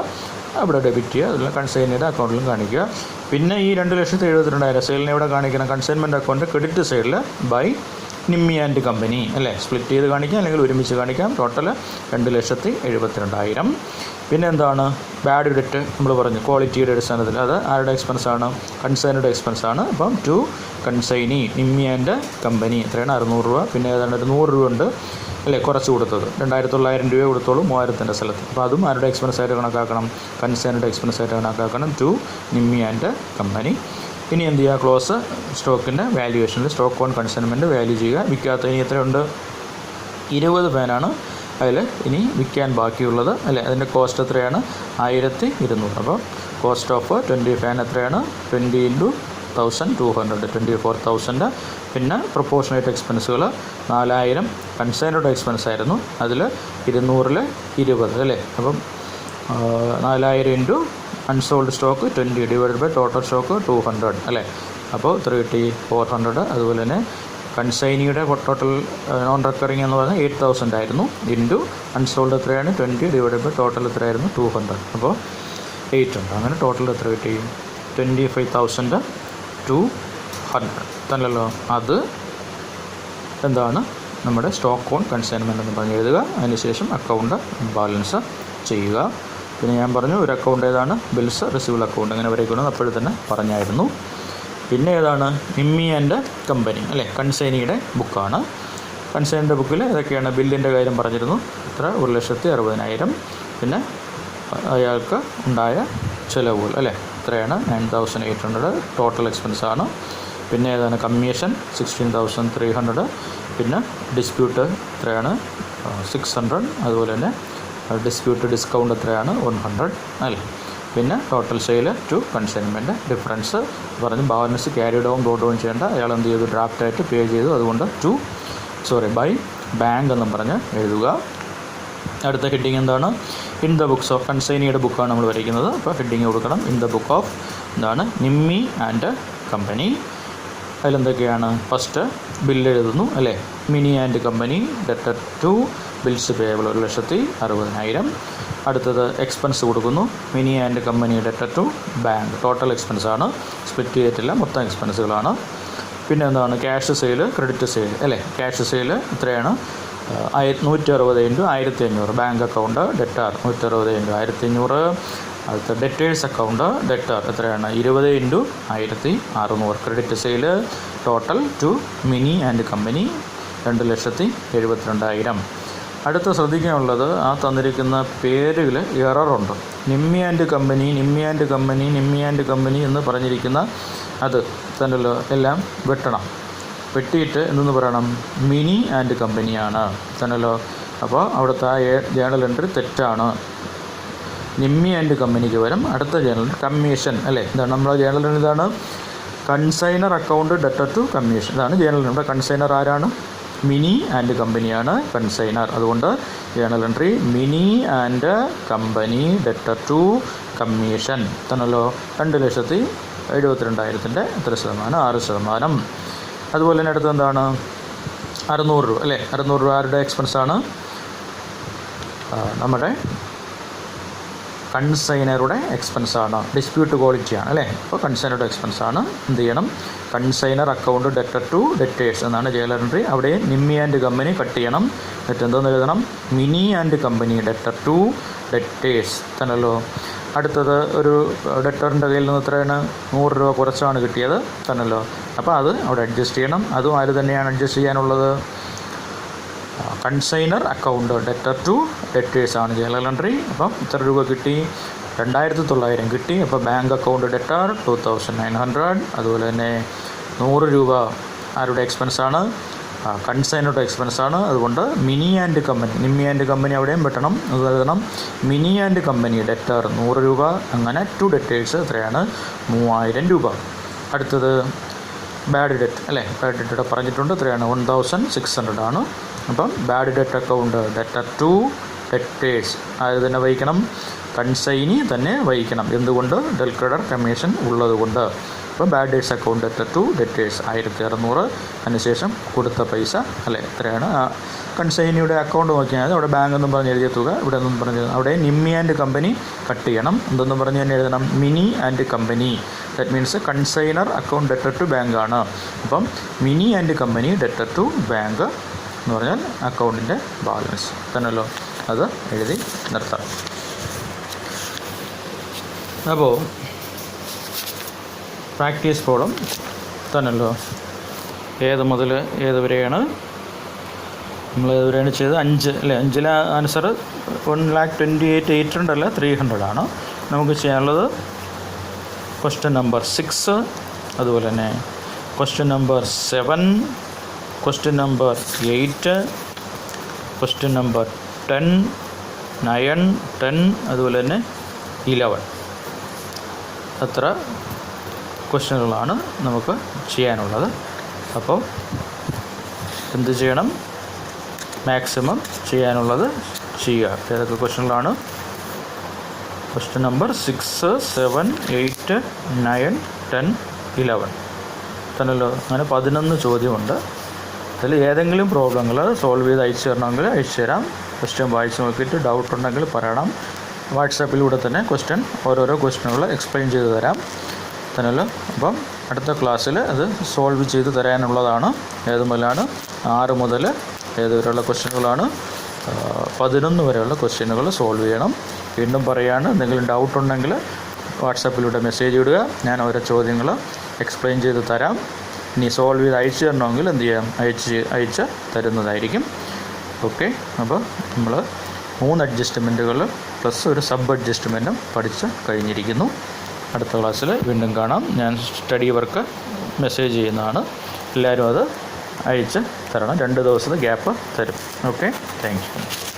അവിടെ ഡെബിറ്റ് ചെയ്യുക. അതിൽ കൺസൈനിയുടെ അക്കൗണ്ടിലും കാണിക്കുക. പിന്നെ ഈ 2,72,000 സെയിലിനെ എവിടെ കാണിക്കണം? കൺസൈൻമെൻറ്റ് അക്കൗണ്ട് ക്രെഡിറ്റ് സൈഡിൽ ബൈ നിമ്മി ആൻഡ് കമ്പനി അല്ലേ, സ്പ്ലിറ്റ് ചെയ്ത് കാണിക്കാം അല്ലെങ്കിൽ ഒരുമിച്ച് കാണിക്കാം. ടോട്ടൽ 2,72,000. പിന്നെ എന്താണ്? ബാഡ് ഡെറ്റ് നമ്മൾ പറഞ്ഞു ക്വാളിറ്റിയുടെ അടിസ്ഥാനത്തിൽ. അത് ആരുടെ എക്സ്പെൻസാണ്? കൺസൈനിയുടെ എക്സ്പെൻസാണ്. അപ്പം to consignee Nimmi and company എത്രയാണ്? 600 രൂപ. പിന്നെ ഏതാണ്ട് ഒരു 100 രൂപ ഉണ്ട് അല്ലേ കുറച്ച് കൊടുത്തത്. 2,900 രൂപ കൊടുത്തോളൂ 3000 സ്ഥലത്ത്. അപ്പോൾ അതും ആരുടെ എക്സ്പെൻസായിട്ട് കണക്കാക്കണം? കൺസൈനിയുടെ എക്സ്പെൻസായിട്ട് കണക്കാക്കണം ടു നിമ്മി ആൻഡ് കമ്പനി. ഇനി എന്ത് ചെയ്യുക? ക്ലോസ് സ്റ്റോക്കിൻ്റെ വാല്യുവേഷനിൽ സ്റ്റോക്ക് ഓൺ കൺസൈൻമെൻറ്റ് വാല്യൂ ചെയ്യുക. വിൽക്കാത്ത ഇനി എത്രയുണ്ട്? 20 ഫാനാണ് അതിൽ ഇനി വിൽക്കാൻ ബാക്കിയുള്ളത് അല്ലേ. അതിൻ്റെ കോസ്റ്റ് എത്രയാണ്? 1200. അപ്പോൾ കോസ്റ്റ് ഓഫ് 20 ഫാൻ എത്രയാണ്? 20 × 1,200 24,000. പിന്നെ പ്രൊപ്പോർഷണേറ്റ് എക്സ്പെൻസുകൾ 4000 കൺസൈനറുടെ എക്സ്പെൻസ് ആയിരുന്നു. അതിൽ 200 20 അല്ലേ. അപ്പം 4000 × unsold stock 20 divided by total stock 200 അല്ലേ. അപ്പോൾ 400. അതുപോലെ തന്നെ കൺസൈനിയുടെ ടോട്ടൽ നോൺ റെക്കറിങ് എന്ന് പറഞ്ഞാൽ 8,000 ആയിരുന്നു. ഇൻറ്റു അൺസോൾഡ് എത്രയാണ്? 20 ഡിവൈഡഡ് ബൈ ടോട്ടൽ എത്രയായിരുന്നു? 200. അപ്പോൾ 800. അങ്ങനെ ടോട്ടൽ എത്ര കിട്ടി? 25,200 തന്നല്ലോ. അത് എന്താണ്? നമ്മുടെ സ്റ്റോക്ക് ഓൺ കൺസൈൻമെൻറ്റ് എന്ന് പറഞ്ഞ് എഴുതുക. അതിനുശേഷം അക്കൗണ്ട് ബാലൻസ് ചെയ്യുക. പിന്നെ ഞാൻ പറഞ്ഞു ഒരു അക്കൗണ്ട് ഏതാണ്? Bills receivable account. അങ്ങനെ വരയ്ക്കണമെന്ന് അപ്പോഴും തന്നെ പറഞ്ഞായിരുന്നു. പിന്നെ ഏതാണ്? നിമ്മി ആൻഡ് കമ്പനി അല്ലേ, കൺസൈനിയുടെ ബുക്കാണ്. കൺസൈനിയുടെ ബുക്കിൽ ഏതൊക്കെയാണ്? ബില്ലിൻ്റെ കാര്യം പറഞ്ഞിരുന്നു. എത്ര? 1,60,000. പിന്നെ അയാൾക്ക് ഉണ്ടായ ചിലവുകൾ അല്ലേ എത്രയാണ്? 9,800 ടോട്ടൽ എക്സ്പെൻസാണ്. പിന്നെ ഏതാണ്? കമ്മീഷൻ 16,300. പിന്നെ ഡിസ്പ്യൂട്ട് എത്രയാണ്? 600. അതുപോലെ തന്നെ ഡിസ്പ്യൂട്ട് ഡിസ്കൗണ്ട് എത്രയാണ്? 100 അല്ലേ. പിന്നെ total sale to consignment difference പറഞ്ഞ് balance carry down brought down ചെയ്യേണ്ട. അയാൾ എന്ത് ചെയ്തു? ഡ്രാഫ്റ്റായിട്ട് പേ ചെയ്തു. അതുകൊണ്ട് ബൈ ബാങ്ക് എന്നും പറഞ്ഞ് എഴുതുക. അടുത്ത ഹെഡിങ് എന്താണ്? ഇൻ ദ ബുക്സ് ഓഫ് കൺസൈനിയുടെ ബുക്കാണ് നമ്മൾ വരയ്ക്കുന്നത്. അപ്പോൾ ഹെഡിങ് കൊടുക്കണം ഇൻ ദ ബുക്ക് ഓഫ് എന്താണ്? Nimmi and company. അതിലെന്തൊക്കെയാണ്? ഫസ്റ്റ് ബില്ല് എഴുതുന്നു അല്ലേ. Mini and company debtor to bills payable 1,60,000. അടുത്തത് എക്സ്പെൻസ് കൊടുക്കുന്നു. Mini and company debtor to bank. Total എക്സ്പെൻസാണ്, സ്പ്ലിറ്റ് ചെയ്തിട്ടില്ല, മൊത്തം എക്സ്പെൻസുകളാണ്. പിന്നെ എന്താണ്? ക്യാഷ് സെയിൽ ക്രെഡിറ്റ് സെയിൽ അല്ലേ. ക്യാഷ് സെയിൽ എത്രയാണ്? 160 into 1500 bank account debtor 160 into 1500. അടുത്ത ഡെറ്റേഴ്സ് അക്കൗണ്ട് ഡെറ്റാർ എത്രയാണ് 20 into 1600. Credit sale total to Mini and company 2,72,000. അടുത്ത ശ്രദ്ധിക്കാനുള്ളത് ആ തന്നിരിക്കുന്ന പേരുകൾ എററുണ്ട്. Nimmi and company Nimmi and company Nimmi and company എന്ന് പറഞ്ഞിരിക്കുന്ന അത് തന്നല്ലോ എല്ലാം വെട്ടണം. വെട്ടിയിട്ട് എന്തെന്ന് പറയണം മിനി ആൻഡ് കമ്പനിയാണ് തന്നല്ലോ. അപ്പോൾ അവിടുത്തെ ആ ജേണൽ എൻട്രി തെറ്റാണ്. നിമ്മി ആൻഡ് കമ്പനിക്ക് വരും അടുത്ത ജേണൽ കമ്മീഷൻ അല്ലേ. ഇതാണ് നമ്മുടെ ജേണൽ എൻട്രി. ഇതാണ് consignor account debtor to commission. ഇതാണ് ജേണൽ എൻട്രി. കൺസൈനർ ആരാണ്? മിനി ആൻഡ് കമ്പനിയാണ് കൺസൈനർ. അതുകൊണ്ട് journal entry Mini and company debtor to commission തന്നല്ലോ. 2,72,000 എത്ര ശതമാനം? 6%. അതുപോലെ തന്നെ അടുത്ത് എന്താണ് 600 രൂപ അല്ലേ. 600 രൂപ ആരുടെ എക്സ്പെൻസാണ്? നമ്മുടെ കൺസൈനറുടെ എക്സ്പെൻസാണ്. ഡിസ്പ്യൂട്ട് ക്വാളിറ്റിയാണ് അല്ലേ. അപ്പോൾ കൺസൈനറുടെ എക്സ്പെൻസാണ്. എന്ത് ചെയ്യണം? Consignor account debtor to debtors എന്നാണ് ജേണൽ എൻട്രി. അവിടെ നിമ്മി ആൻഡ് കമ്പനി കട്ട് ചെയ്യണം. എന്നിട്ട് എന്തോന്ന് എഴുതണം? Mini and company debtor to debtors തന്നല്ലോ. അടുത്തത് ഒരു ഡെറ്ററിൻ്റെ കയ്യിൽ നിന്ന് എത്രയാണ്? 100 രൂപ കുറച്ചാണ് കിട്ടിയത് തന്നല്ലോ. അപ്പോൾ അത് അവിടെ അഡ്ജസ്റ്റ് ചെയ്യണം. അതും ആര് തന്നെയാണ് അഡ്ജസ്റ്റ് ചെയ്യാനുള്ളത്? Consignor account debtor to debtors ആണ് ജേണൽ എൻട്രി. അപ്പം ഇത്ര രൂപ കിട്ടി? 2,900 കിട്ടി. അപ്പോൾ ബാങ്ക് അക്കൗണ്ട് ഡെറ്റർ 2,900. അതുപോലെ തന്നെ 100 രൂപ ആരുടെ എക്സ്പെൻസാണ്? കൺസൈനറുടെ എക്സ്പെൻസാണ്. അതുകൊണ്ട് mini and company Nimmi and company അവിടെയും വെട്ടണം. അത് എഴുതണം മിനി ആൻഡ് കമ്പനി ഡെറ്റർ 100 രൂപ. അങ്ങനെ ടു ഡെറ്റേഴ്സ് എത്രയാണ്? 3,000 രൂപ. അടുത്തത് ബാഡ് ഡെറ്റ് അല്ലേ. ബാഡ് ഡെറ്റ് ഇവിടെ പറഞ്ഞിട്ടുണ്ട്. എത്രയാണ്? 1,600 ആണ്. അപ്പം bad debt account debtor to debtors ആര് തന്നെ വഹിക്കണം? കൺസൈനി തന്നെ വഹിക്കണം. എന്തുകൊണ്ട്? ഡെൽ ക്രെഡിറ്റർ കമ്മീഷൻ ഉള്ളത് കൊണ്ട്. അപ്പോൾ bad debts account debtor to debtors 1,600. അതിനുശേഷം കൊടുത്ത പൈസ അല്ലേ എത്രയാണ്? കൺസൈനിയുടെ അക്കൗണ്ട് നോക്കിയാൽ അവിടെ ബാങ്ക് എന്നും പറഞ്ഞ് എഴുതിയ തുക ഇവിടെ നിന്നും പറഞ്ഞ് അവിടെ നിമ്മി ആൻഡ് കമ്പനി കട്ട് ചെയ്യണം. എന്തെന്നും പറഞ്ഞ് തന്നെ എഴുതണം? Mini and company. That means consignor account debtor to bank ആണ്. അപ്പം Mini and company debtor to bank എന്ന് പറഞ്ഞാൽ അക്കൗണ്ടിൻ്റെ ബാലൻസ് തന്നല്ലോ. അത് എഴുതി നിർത്താം. അപ്പോൾ പ്രാക്ടീസ് പ്രോബ്ലം തന്നല്ലോ. ഏത് മുതൽ ഏത് വരെയാണ് നമ്മൾ ഏതുവരെയാണ് ചെയ്തത്? 5 അല്ലേ. 5-ലെ ആൻസർ 1,28,800 അല്ല 300 ആണ്. നമുക്ക് ചെയ്യാനുള്ളത് ക്വസ്റ്റ്യൻ നമ്പർ 6, അതുപോലെ തന്നെ question number 7, question number 8, question number 10, 9, 10, അതുപോലെ തന്നെ 11. അത്ര ക്വസ്റ്റ്യനുകളാണ് നമുക്ക് ചെയ്യാനുള്ളത്. അപ്പോൾ എന്ത് ചെയ്യണം? മാക്സിമം ചെയ്യാനുള്ളത് ചെയ്യുക. ഏതൊക്കെ ക്വസ്റ്റ്യനുകളാണ്? ക്വസ്റ്റ്യൻ നമ്പർ 6, 7, 8, 9, 10, 11 തന്നല്ലോ. അങ്ങനെ 11 ചോദ്യമുണ്ട്. അതിൽ ഏതെങ്കിലും പ്രോബ്ലങ്ങൾ സോൾവ് ചെയ്ത് അയച്ചു തരണമെങ്കിൽ അയച്ചു തരാം. ക്വസ്റ്റ്യൻ വായിച്ച് നോക്കിയിട്ട് ഡൗട്ട് ഉണ്ടെങ്കിൽ പറയണം. വാട്സാപ്പിലൂടെ തന്നെ ഓരോരോ ക്വസ്റ്റ്യനുകൾ എക്സ്പ്ലെയിൻ ചെയ്ത് തരാം തന്നല്ലോ. അപ്പം അടുത്ത ക്ലാസ്സിൽ അത് സോൾവ് ചെയ്ത് തരാനുള്ളതാണ്. ഏത് മുതലാണ്? 6 മുതൽ ഏതുവരെയുള്ള ക്വസ്റ്റ്യനുകളാണ്? 11 വരെയുള്ള ക്വസ്റ്റ്യനുകൾ സോൾവ് ചെയ്യണം. വീണ്ടും പറയുകയാണ്, എന്തെങ്കിലും ഡൗട്ട് ഉണ്ടെങ്കിൽ വാട്സാപ്പിലൂടെ മെസ്സേജ് ഇടുക. ഞാൻ ഓരോ ചോദ്യങ്ങൾ എക്സ്പ്ലെയിൻ ചെയ്ത് തരാം. ഇനി സോൾവ് ചെയ്ത് അയച്ചു തരണമെങ്കിൽ എന്ത് ചെയ്യാം? അയച്ച് തരുന്നതായിരിക്കും. ഓക്കെ. അപ്പോൾ നമ്മൾ 3 അഡ്ജസ്റ്റ്മെൻറ്റുകൾ പ്ലസ് ഒരു സബ് അഡ്ജസ്റ്റ്മെൻറ്റും പഠിച്ച് കഴിഞ്ഞിരിക്കുന്നു. അടുത്ത ക്ലാസ്സിൽ വീണ്ടും കാണാം. ഞാൻ സ്റ്റഡി വർക്ക് മെസ്സേജ് ചെയ്യുന്നതാണ്. എല്ലാവരും അത് അയച്ച് തരണം. 2 ദിവസത്തെ ഗ്യാപ്പ് തരും. ഓക്കെ. Thank you.